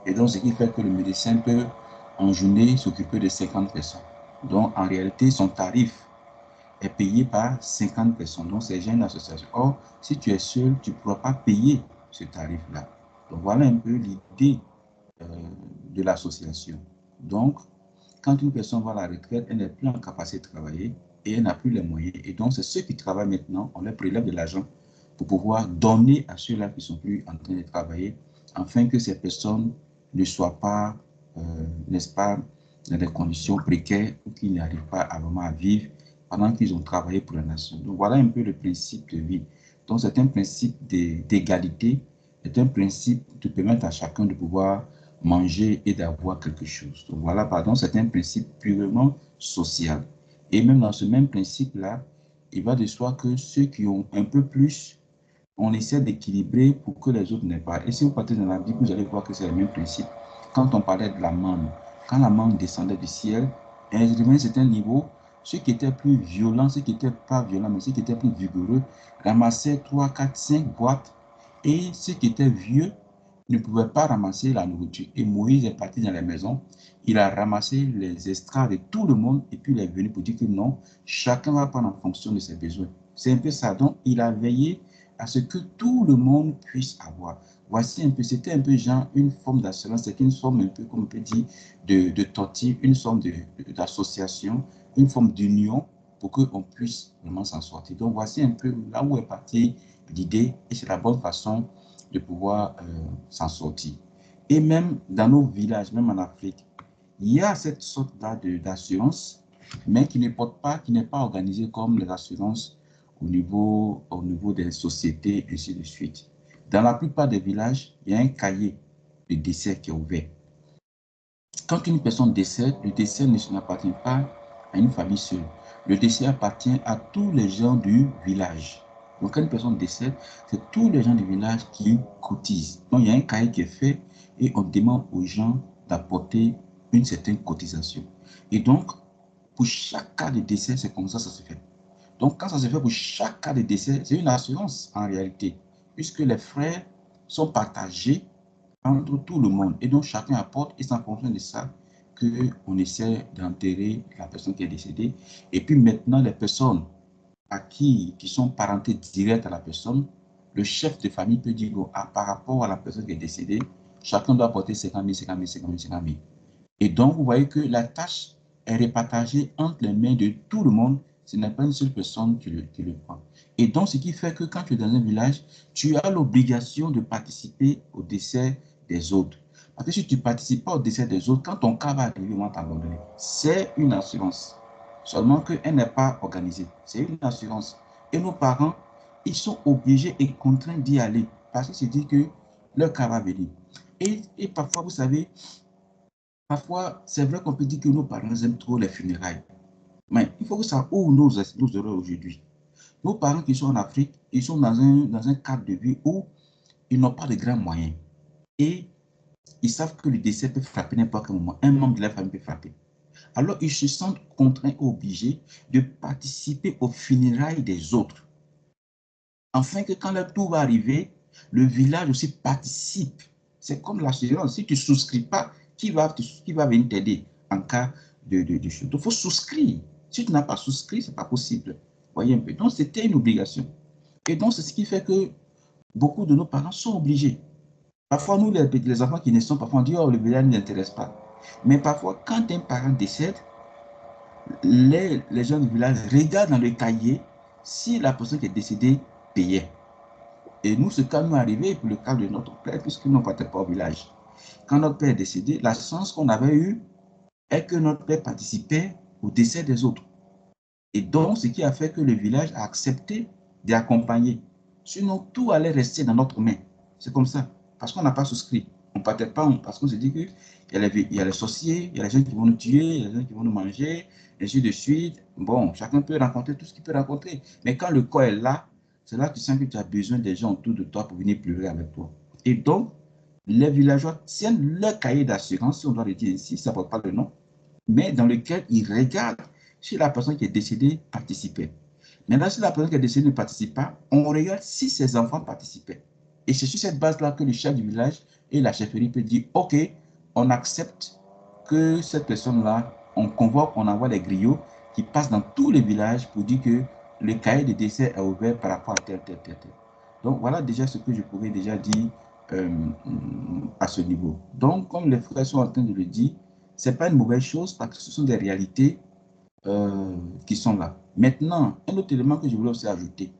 Et donc ce qui fait que le médecin peut en journée s'occuper de 50 personnes. Donc en réalité, son tarif est payé par 50 personnes. Donc, c'est une association. Or, si tu es seul, tu ne pourras pas payer ce tarif-là. Donc, voilà un peu l'idée de l'association. Donc, quand une personne va à la retraite, elle n'est plus en capacité de travailler et elle n'a plus les moyens. Et donc, c'est ceux qui travaillent maintenant, on leur prélève de l'argent pour pouvoir donner à ceux-là qui ne sont plus en train de travailler, afin que ces personnes ne soient pas, n'est-ce pas, dans des conditions précaires ou qu'ils n'arrivent pas à vraiment à vivre pendant qu'ils ont travaillé pour la nation. Donc, voilà un peu le principe de vie. Donc, c'est un principe d'égalité, c'est un principe de permettre à chacun de pouvoir manger et d'avoir quelque chose. Donc voilà, pardon, c'est un principe purement social. Et même dans ce même principe-là, il va de soi que ceux qui ont un peu plus, on essaie d'équilibrer pour que les autres n'aient pas. Et si vous partez dans la Bible, vous allez voir que c'est le même principe. Quand on parlait de la manne, quand la manne descendait du ciel, et à un certain niveau, ceux qui étaient plus violents, ceux qui n'étaient pas violents, mais ceux qui étaient plus vigoureux, ramassaient 3, 4, 5 boîtes. Et ceux qui étaient vieux ne pouvaient pas ramasser la nourriture. Et Moïse est parti dans les maisons. Il a ramassé les extras de tout le monde et puis il est venu pour dire que non, chacun va prendre en fonction de ses besoins. C'est un peu ça. Donc, il a veillé à ce que tout le monde puisse avoir. Voici un peu, c'était un peu genre une forme d'assurance, c'est une forme un peu, comme on peut dire, de tortille, une forme d'association, une forme d'union pour qu'on puisse vraiment s'en sortir. Donc, voici un peu là où est partie l'idée et c'est la bonne façon de pouvoir s'en sortir. Et même dans nos villages, même en Afrique, il y a cette sorte-là d'assurance, mais qui ne porte pas, qui n'est pas organisée comme les assurances au niveau des sociétés, et ainsi de suite. Dans la plupart des villages, il y a un cahier de décès qui est ouvert. Quand une personne décède, le décès n'appartient pas à une famille seule. Le décès appartient à tous les gens du village. Donc, quand une personne décède, c'est tous les gens du village qui cotisent. Donc, il y a un cahier qui est fait et on demande aux gens d'apporter une certaine cotisation. Et donc, pour chaque cas de décès, c'est comme ça que ça se fait. Donc, quand ça se fait pour chaque cas de décès, c'est une assurance en réalité, puisque les frais sont partagés entre tout le monde. Et donc, chacun apporte, et c'est en fonction de ça qu'on essaie d'enterrer la personne qui est décédée. Et puis maintenant, les personnes qui sont parentées directes à la personne, le chef de famille peut dire, par rapport à la personne qui est décédée, chacun doit apporter 50 000, 50 000, 50 000, 50 000. Et donc, vous voyez que la tâche est répartagée entre les mains de tout le monde. Ce n'est pas une seule personne qui le prend. Et donc, ce qui fait que quand tu es dans un village, tu as l'obligation de participer au décès des autres. Parce que si tu ne participes pas au décès des autres, quand ton cas va arriver, on va t'abandonner. C'est une assurance. Seulement qu'elle n'est pas organisée. C'est une assurance. Et nos parents, ils sont obligés et contraints d'y aller. Parce qu'ils se disent que leur cas va venir. Et parfois, vous savez, parfois, c'est vrai qu'on peut dire que nos parents aiment trop les funérailles. Mais il faut que ça ouvre nos erreurs aujourd'hui. Nos parents qui sont en Afrique, ils sont dans un cadre de vie où ils n'ont pas de grands moyens. Et ils savent que le décès peut frapper n'importe quel moment. Un membre de la famille peut frapper. Alors, ils se sentent contraints ou obligés de participer aux funérailles des autres. Afin que quand leur tour va arriver, le village aussi participe. C'est comme l'assurance. Si tu ne souscris pas, qui va venir t'aider en cas de chute? Il faut souscrire. Si tu n'as pas souscrit, ce n'est pas possible. Voyez un peu. Donc, c'était une obligation. Et donc, c'est ce qui fait que beaucoup de nos parents sont obligés. Parfois, nous, les enfants qui naissent, parfois on dit, oh, le village ne nous intéresse pas. Mais parfois, quand un parent décède, les gens du village regardent dans le cahier si la personne qui est décédée payait. Et nous, ce cas nous est arrivé pour le cas de notre père, puisque nous ne partions pas au village. Quand notre père est décédé, la chance qu'on avait eue est que notre père participait au décès des autres. Et donc, ce qui a fait que le village a accepté d'accompagner. Sinon, tout allait rester dans notre main. C'est comme ça. Parce qu'on n'a pas souscrit. On ne partait pas, parce qu'on se dit qu'il y a les sorciers, il y a les gens qui vont nous tuer, il y a les gens qui vont nous manger, et ainsi de suite. Bon, chacun peut rencontrer tout ce qu'il peut rencontrer. Mais quand le corps est là, c'est là que tu sens que tu as besoin des gens autour de toi pour venir pleurer avec toi. Et donc, les villageois tiennent leur cahier d'assurance, si on doit le dire ici, ça ne porte pas le nom, mais dans lequel ils regardent si la personne qui est décédée participait. Maintenant, si la personne qui est décédée ne participe pas, on regarde si ses enfants participaient. Et c'est sur cette base-là que le chef du village et la chefferie peut dire, OK, on accepte que cette personne-là, on convoque, on envoie les griots qui passent dans tous les villages pour dire que le cahier de décès est ouvert par rapport à tel. Donc, voilà déjà ce que je pourrais déjà dire à ce niveau. Donc, comme les frères sont en train de le dire, ce n'est pas une mauvaise chose parce que ce sont des réalités qui sont là. Maintenant, un autre élément que je voulais aussi ajouter,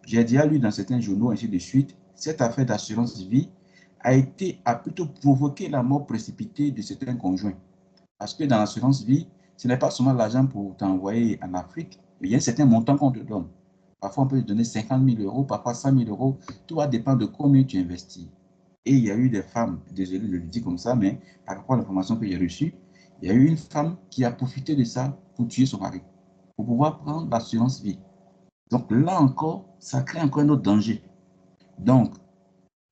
j'ai déjà lu dans certains journaux, ainsi de suite, cette affaire d'assurance vie a plutôt provoqué la mort précipitée de certains conjoints. Parce que dans l'assurance vie, ce n'est pas seulement l'argent pour t'envoyer en Afrique, mais il y a un certain montant qu'on te donne. Parfois, on peut te donner 50 000 euros, parfois 100 000 euros. Tout va dépendre de combien tu investis. Et il y a eu des femmes, désolé de le dire comme ça, mais par rapport à l'information que j'ai reçue, il y a eu une femme qui a profité de ça pour tuer son mari, pour pouvoir prendre l'assurance vie. Donc là encore, ça crée encore un autre danger. Donc,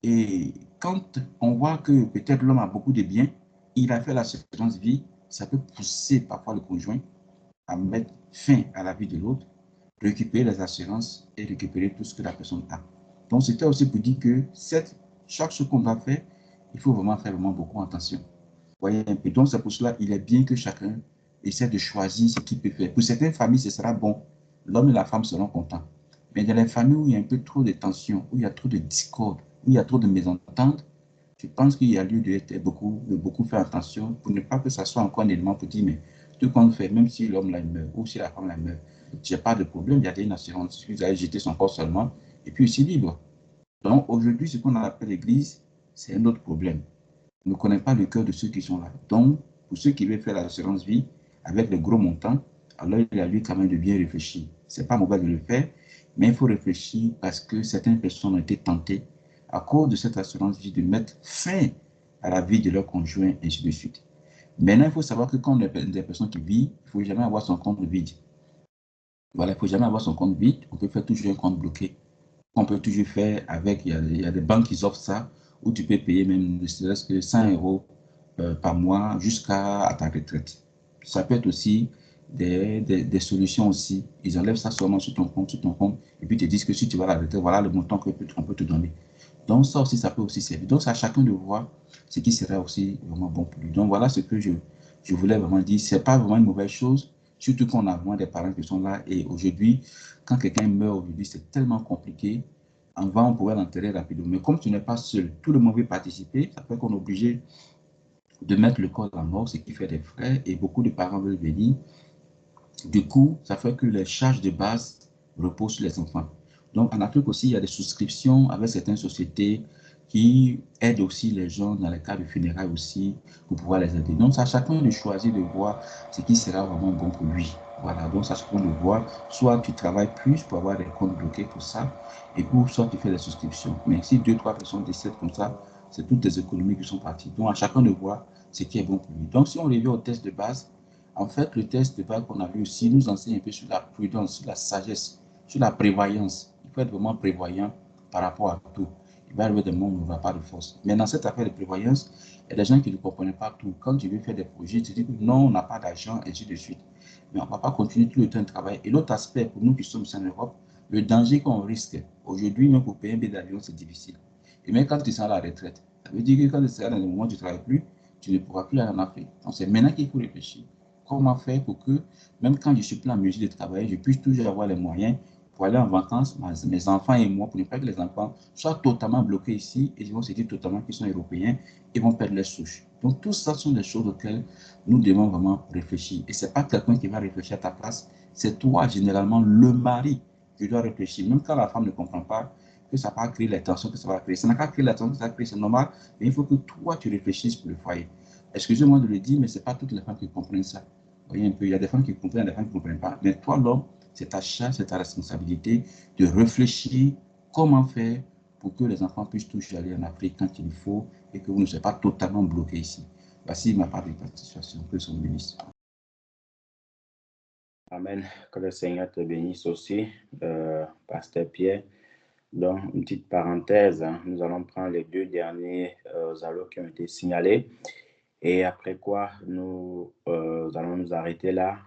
et quand on voit que peut-être l'homme a beaucoup de biens, il a fait l'assurance vie, ça peut pousser parfois le conjoint à mettre fin à la vie de l'autre, récupérer les assurances et récupérer tout ce que la personne a. Donc, c'était aussi pour dire que chaque chose qu'on va faire, il faut vraiment faire vraiment beaucoup attention. Voyez un peu. Donc, c'est pour cela qu'il est bien que chacun essaie de choisir ce qu'il peut faire. Pour certaines familles, ce sera bon. L'homme et la femme seront contents. Mais dans les familles où il y a un peu trop de tension, où il y a trop de discorde, où il y a trop de mésententes, je pense qu'il y a lieu de beaucoup faire attention pour ne pas que ça soit encore un élément pour dire, mais tout qu'on fait, même si l'homme la meurt ou si la femme la meurt, il n'y a pas de problème, il y a une assurance. Vous allez jeter son corps seulement et puis aussi libre. Donc aujourd'hui, ce qu'on appelle l'Église, c'est un autre problème. On ne connaît pas le cœur de ceux qui sont là. Donc, pour ceux qui veulent faire l'assurance vie avec le gros montant, alors il y a lieu quand même de bien réfléchir. Ce n'est pas mauvais de le faire, mais il faut réfléchir parce que certaines personnes ont été tentées à cause de cette assurance vie de mettre fin à la vie de leur conjoint, et ainsi de suite. Maintenant, il faut savoir que quand on est des personnes qui vivent, il ne faut jamais avoir son compte vide. Voilà, il ne faut jamais avoir son compte vide. On peut faire toujours un compte bloqué. On peut toujours faire avec, il y a des banques qui offrent ça, où tu peux payer même ne serait-ce que 100 € par mois jusqu'à ta retraite. Ça peut être aussi des solutions aussi. Ils enlèvent ça seulement sur ton compte, et puis ils te disent que si tu vas à la retraite, voilà le montant qu'on peut te donner. Donc ça aussi, ça peut aussi servir. Donc c'est à chacun de voir ce qui sera aussi vraiment bon pour lui. Donc voilà ce que je voulais vraiment dire. Ce n'est pas vraiment une mauvaise chose, surtout qu'on a moins des parents qui sont là. Et aujourd'hui, quand quelqu'un meurt aujourd'hui, c'est tellement compliqué. Avant, on pouvait l'enterrer rapidement. Mais comme tu n'es pas seul, tout le monde veut participer, ça fait qu'on est obligé de mettre le corps en mort, ce qui fait des frais, et beaucoup de parents veulent venir. Du coup, ça fait que les charges de base reposent sur les enfants. Donc, en Afrique aussi, il y a des souscriptions avec certaines sociétés qui aident aussi les gens dans les cas de funérailles aussi pour pouvoir les aider. Donc, c'est à chacun de choisir de voir ce qui sera vraiment bon pour lui. Voilà, donc c'est à chacun de voir. Soit tu travailles plus pour avoir des comptes bloqués pour ça, et pour soit tu fais des souscriptions. Mais si 2-3 personnes décèdent comme ça, c'est toutes des économies qui sont parties. Donc, à chacun de voir ce qui est bon pour lui. Donc, si on revient au test de base, en fait, le test de base qu'on a vu aussi nous enseigne un peu sur la prudence, sur la sagesse, sur la prévoyance. Il faut être vraiment prévoyant par rapport à tout. Il va arriver des moments où on ne va pas de force. Mais dans cette affaire de prévoyance, il y a des gens qui ne comprennent pas tout. Quand tu veux faire des projets, tu dis que non, on n'a pas d'argent, et ainsi de suite. Mais on ne va pas continuer tout le temps de travailler. Et l'autre aspect, pour nous qui sommes en Europe, le danger qu'on risque, aujourd'hui, même pour payer un billet d'avion, c'est difficile. Et même quand tu seras à la retraite, ça veut dire que quand tu seras dans le moment où tu ne travailles plus, tu ne pourras plus aller en Afrique. Donc c'est maintenant qu'il faut réfléchir. Comment faire pour que, même quand je suis plus en mesure de travailler, je puisse toujours avoir les moyens pour aller en vacances, mes enfants et moi, pour ne pas que les enfants soient totalement bloqués ici et ils vont se dire totalement qu'ils sont européens et vont perdre les souches. Donc, tout ça sont des choses auxquelles nous devons vraiment réfléchir. Et ce n'est pas quelqu'un qui va réfléchir à ta place, c'est toi, généralement, le mari, qui doit réfléchir. Même quand la femme ne comprend pas, que ça va créer les tensions que ça va créer. Ça n'a qu'à créer la tension que ça va créer, c'est normal, mais il faut que toi, tu réfléchisses pour le foyer. Excusez-moi de le dire, mais ce n'est pas toutes les femmes qui comprennent ça. Vous voyez un peu, il y a des femmes qui comprennent, des femmes qui ne comprennent pas. Mais toi, l'homme, c'est ta charge, c'est ta responsabilité de réfléchir comment faire pour que les enfants puissent toujours aller en Afrique quand il faut et que vous ne soyez pas totalement bloqués ici. Voici ma part de participation. Que son ministre. Amen. Que le Seigneur te bénisse aussi, Pasteur Pierre. Donc, une petite parenthèse, hein, nous allons prendre les 2 derniers allos qui ont été signalés. Et après quoi, nous allons nous arrêter là.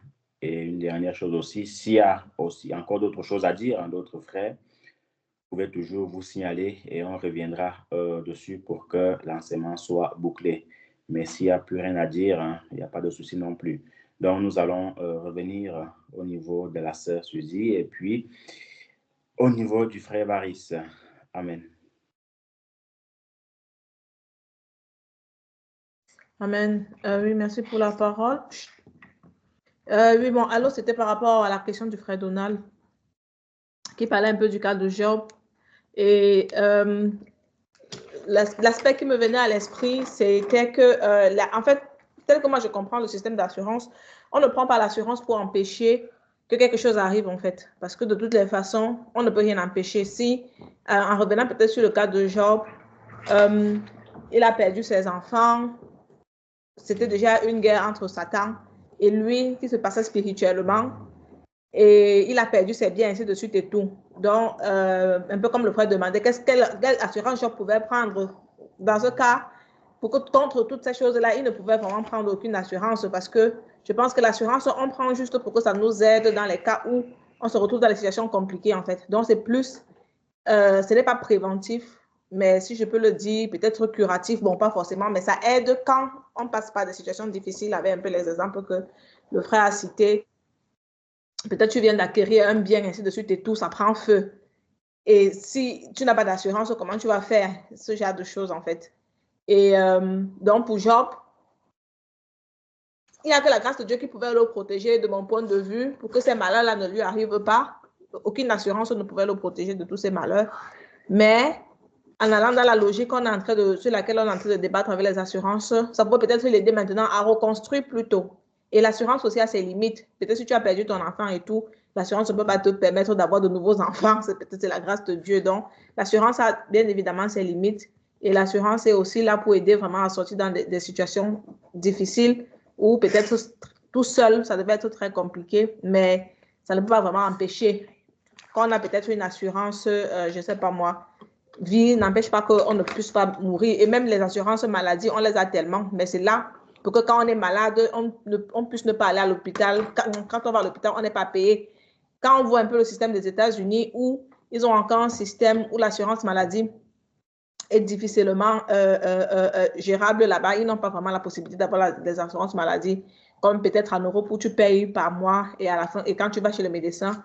Et une dernière chose aussi, s'il y a aussi encore d'autres choses à dire, hein, d'autres frères, vous pouvez toujours vous signaler et on reviendra dessus pour que l'enseignement soit bouclé. Mais s'il n'y a plus rien à dire, hein, il n'y a pas de souci non plus. Donc, nous allons revenir au niveau de la sœur Suzy et puis au niveau du frère Varis. Amen. Amen. Oui, merci pour la parole. Oui, bon, alors c'était par rapport à la question du frère Donald qui parlait un peu du cas de Job. Et l'aspect qui me venait à l'esprit, c'était que, en fait, tel que moi je comprends le système d'assurance, on ne prend pas l'assurance pour empêcher que quelque chose arrive, en fait. Parce que de toutes les façons, on ne peut rien empêcher. Si, en revenant peut-être sur le cas de Job, il a perdu ses enfants. C'était déjà une guerre entre Satan et lui qui se passait spirituellement. Et il a perdu ses biens, ainsi de suite et tout. Donc, un peu comme le frère demandait, quelle assurance Job pouvait prendre dans ce cas? Pour que contre toutes ces choses-là, il ne pouvait vraiment prendre aucune assurance parce que je pense que l'assurance, on prend juste pour que ça nous aide dans les cas où on se retrouve dans des situations compliquées, en fait. Donc, c'est plus, ce n'est pas préventif, mais si je peux le dire, peut-être curatif, bon, pas forcément, mais ça aide quand on passe par des situations difficiles, avec un peu les exemples que le frère a cités. Peut-être tu viens d'acquérir un bien, ainsi de suite et tout, ça prend feu. Et si tu n'as pas d'assurance, comment tu vas faire ce genre de choses, en fait? Et donc, pour Job, il n'y a que la grâce de Dieu qui pouvait le protéger, de mon point de vue, pour que ces malheurs-là ne lui arrivent pas. Aucune assurance ne pouvait le protéger de tous ces malheurs. Mais en allant dans la logique sur laquelle on est en train de débattre avec les assurances, ça peut peut-être l'aider maintenant à reconstruire plus tôt. Et l'assurance aussi a ses limites. Peut-être si tu as perdu ton enfant et tout, l'assurance ne peut pas te permettre d'avoir de nouveaux enfants. C'est peut-être la grâce de Dieu. Donc, l'assurance a bien évidemment ses limites. Et l'assurance est aussi là pour aider vraiment à sortir dans des situations difficiles où peut-être tout seul, ça devait être très compliqué, mais ça ne peut pas vraiment empêcher. Quand on a peut-être une assurance, je ne sais pas moi, vie n'empêche pas qu'on ne puisse pas mourir. Et même les assurances maladie, on les a tellement. Mais c'est là pour que quand on est malade, on puisse ne pas aller à l'hôpital. Quand on va à l'hôpital, on n'est pas payé. Quand on voit un peu le système des États-Unis où ils ont encore un système où l'assurance maladie est difficilement gérable là-bas, ils n'ont pas vraiment la possibilité d'avoir des assurances maladie, comme peut-être en Europe où tu payes par mois et à la fin, et quand tu vas chez le médecin,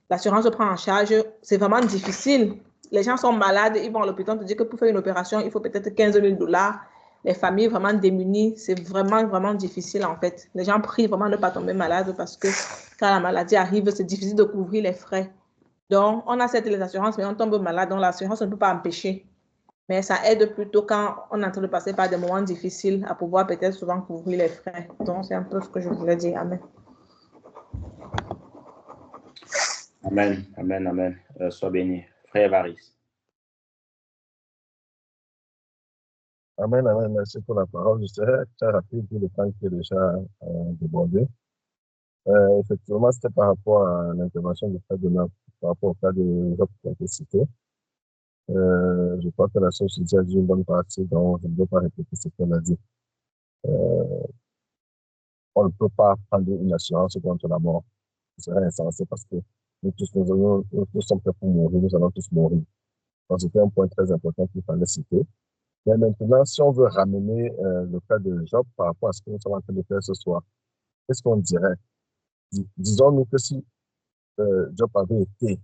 l'assurance prend en charge. C'est vraiment difficile. Les gens sont malades, ils vont à l'hôpital, on te dit que pour faire une opération, il faut peut-être 15 000 $. Les familles vraiment démunies, c'est vraiment, vraiment difficile en fait. Les gens prient vraiment de ne pas tomber malade parce que quand la maladie arrive, c'est difficile de couvrir les frais. Donc, on a certes les assurances, mais on tombe malade, donc l'assurance ne peut pas empêcher. Mais ça aide plutôt quand on est en train de passer par des moments difficiles à pouvoir peut-être souvent couvrir les frais. Donc, c'est un peu ce que je voulais dire. Amen. Amen, amen, amen. Sois béni. Frère Varis. Amen, amen. Merci pour la parole. Je serai très rapide pour le temps qui est déjà débordé. Effectivement, c'était par rapport à l'intervention du frère de Neuf, par rapport au cas de Job qui a été cité. Je crois que la société a dit une bonne partie, donc je ne veux pas répéter ce qu'elle a dit. On ne peut pas prendre une assurance contre la mort. Ce serait insensé parce que nous tous, nous sommes prêts pour mourir, nous allons tous mourir. Donc, c'était un point très important qu'il fallait citer. Mais maintenant, si on veut ramener le cas de Job par rapport à ce que nous sommes en train de faire ce soir, qu'est-ce qu'on dirait? Disons-nous que si Job avait été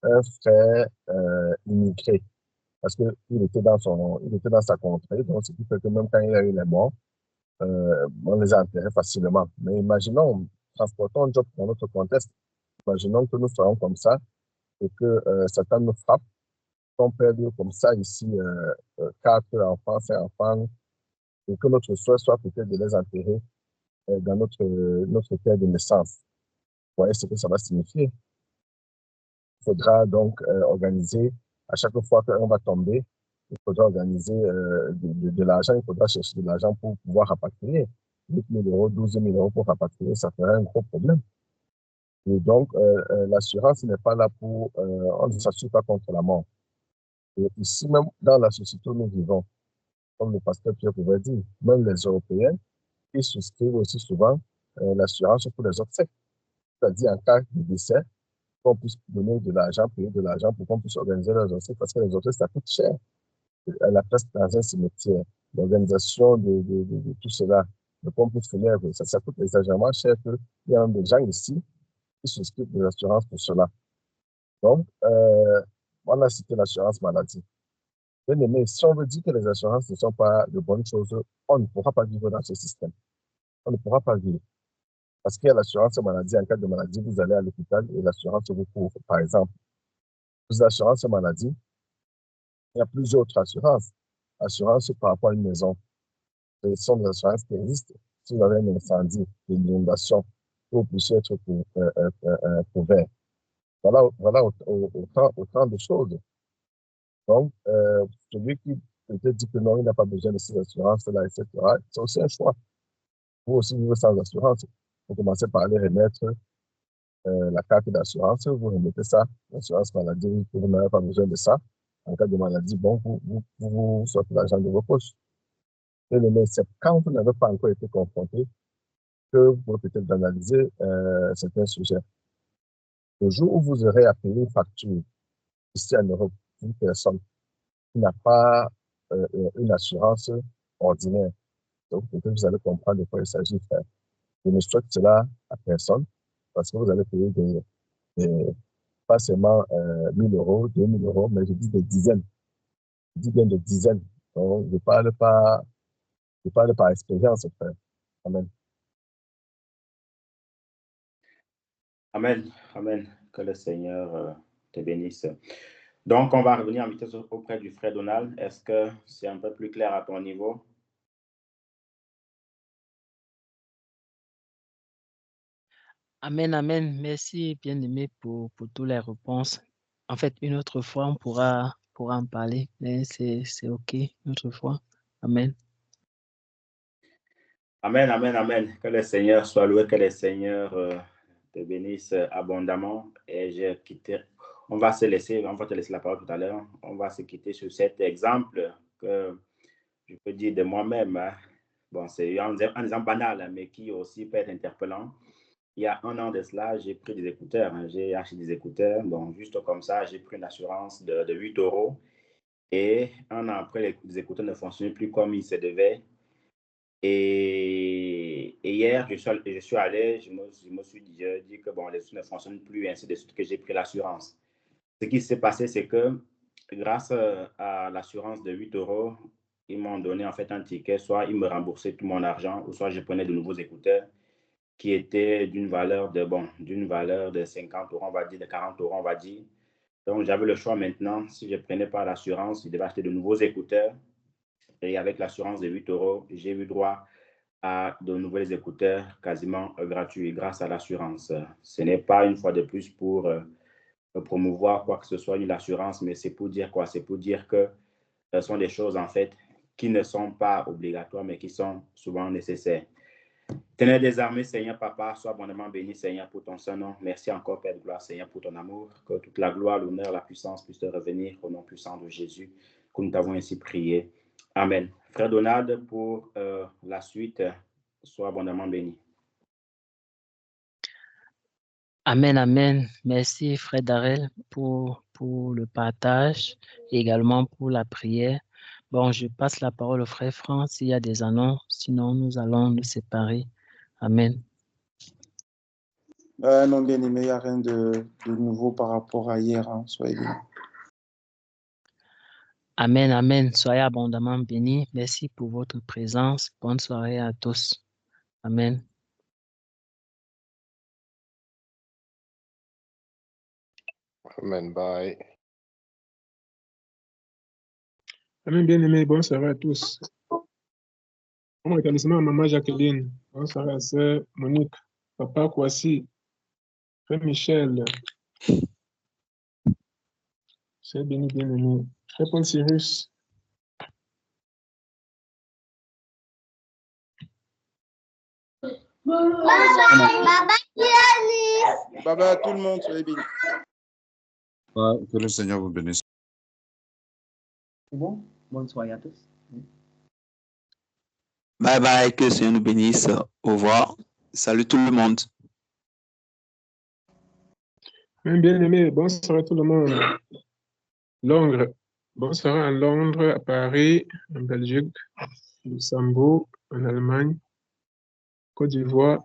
un frère immigré, parce qu'il était dans sa contrée, donc ce qui fait que même quand il y a eu les morts, on les a enterrés facilement. Mais imaginons, transportons Job dans notre contexte, imaginons que nous soyons comme ça et que Satan nous frappe, qu'on perde comme ça ici 4 enfants, 5 enfants, et que notre souhait soit peut-être de les enterrer dans notre terre de naissance. Vous voyez ce que ça va signifier? Il faudra donc organiser, à chaque fois qu'on va tomber, il faudra organiser de l'argent, il faudra chercher de l'argent pour pouvoir rapatrier. 8 000 €, 12 000 € pour rapatrier, ça ferait un gros problème. Et donc, l'assurance n'est pas là pour, on ne s'assure pas contre la mort. Et ici, même dans la société où nous vivons, comme le pasteur Pierre pouvait dire, même les Européens, ils souscrivent aussi souvent l'assurance pour les obsèques. C'est-à-dire en cas de décès, qu'on puisse donner de l'argent, payer de l'argent pour qu'on puisse organiser les obsèques, parce que les obsèques, ça coûte cher. La place dans un cimetière, l'organisation de tout cela, le pompe funèbre, ça coûte exagérément cher qu'il y a des gens ici qui souscrivent des assurances pour cela. Donc, on a cité l'assurance maladie. Bien aimé, si on veut dire que les assurances ne sont pas de bonnes choses, on ne pourra pas vivre dans ce système. On ne pourra pas vivre. Parce qu'il y a l'assurance maladie. En cas de maladie, vous allez à l'hôpital et l'assurance vous couvre. Par exemple, pour l'assurance maladie, il y a plusieurs autres assurances. Assurance par rapport à une maison. Ce sont des assurances qui existent. Si vous avez un incendie, une inondation, vous puissiez être couvert. Voilà autant de choses. Donc, celui qui peut-être dit que non, il n'a pas besoin de ces assurances-là, etc. C'est aussi un choix. Vous aussi vivez sans assurance. Vous commencez par aller remettre la carte d'assurance, vous remettez ça, l'assurance maladie, vous n'avez pas besoin de ça. En cas de maladie, bon, vous sortez l'argent de vos poches. Et c'est quand vous n'avez pas encore été confronté que vous pouvez peut-être analyser certains sujets. Le jour où vous aurez à payer une facture ici en Europe, une personne qui n'a pas une assurance ordinaire, donc peut-être vous allez comprendre de quoi il s'agit de faire. Je ne souhaite cela à personne parce que vous allez payer pas seulement 1 000 euros, 2 000 euros, mais je dis des dizaines. Je dis bien des dizaines. Donc, je parle par expérience, frère. Amen. Amen. Amen. Que le Seigneur te bénisse. Donc, on va revenir en vitesse auprès du frère Donald. Est-ce que c'est un peu plus clair à ton niveau? Amen, amen. Merci, bien-aimé, pour toutes les réponses. En fait, une autre fois, on pourra en parler, mais c'est OK, une autre fois. Amen. Amen, amen, amen. Que le Seigneur soit loué, que le Seigneur te bénisse abondamment. Et on va te laisser la parole tout à l'heure. On va se quitter sur cet exemple que je peux dire de moi-même. Hein. Bon, c'est un exemple banal, mais qui aussi peut être interpellant. Il y a 1 an de cela, j'ai pris des écouteurs. Hein. J'ai acheté des écouteurs. Donc, juste comme ça, j'ai pris une assurance de 8 euros. Et 1 an après, les écouteurs ne fonctionnaient plus comme ils se devaient. Et hier, je suis allé, je me suis dit que bon, les écouteurs ne fonctionnent plus, ainsi de suite, que j'ai pris l'assurance. Ce qui s'est passé, c'est que grâce à l'assurance de 8 euros, ils m'ont donné en fait un ticket, soit ils me remboursaient tout mon argent, ou soit je prenais de nouveaux écouteurs qui étaient d'une valeur de 50 euros, on va dire, de 40 euros, on va dire. Donc, j'avais le choix maintenant. Si je ne prenais pas l'assurance, je devais acheter de nouveaux écouteurs. Et avec l'assurance de 8 euros, j'ai eu droit à de nouveaux écouteurs quasiment gratuits grâce à l'assurance. Ce n'est pas une fois de plus pour promouvoir quoi que ce soit une assurance, mais c'est pour dire quoi? C'est pour dire que ce sont des choses en fait qui ne sont pas obligatoires, mais qui sont souvent nécessaires. Tenez des armées, Seigneur Papa, sois abondamment béni, Seigneur, pour ton Saint-Nom. Merci encore, Père de gloire, Seigneur, pour ton amour. Que toute la gloire, l'honneur, la puissance puissent te revenir au nom puissant de Jésus, que nous t'avons ainsi prié. Amen. Frère Donald, pour la suite, sois abondamment béni. Amen, amen. Merci, frère Darrell, pour le partage et également pour la prière. Bon, je passe la parole au frère Franck s'il y a des annonces, sinon nous allons nous séparer. Amen. Non, bien aimé, il n'y a rien de nouveau par rapport à hier. Hein. Soyez bien. Amen, amen. Soyez abondamment bénis. Merci pour votre présence. Bonne soirée à tous. Amen. Amen. Bye. Amen, bien-aimé, bonne soirée à tous. Mon rétablissement à maman Jacqueline. Bonne soirée à sœur Monique. Papa Kwasi. Frère Michel. C'est béni, bien-aimé. Frère Paul Cyrus. Bye bye à tout le monde, soyez bénis. Que le Seigneur vous bénisse. C'est bon? Bonne soirée à tous. Bye bye, que le Seigneur nous bénisse. Au revoir. Salut tout le monde. Bien-aimé, bonne soirée à tout le monde. Londres. Bonne soirée à Londres, à Paris, en Belgique, Luxembourg, en Allemagne, Côte d'Ivoire,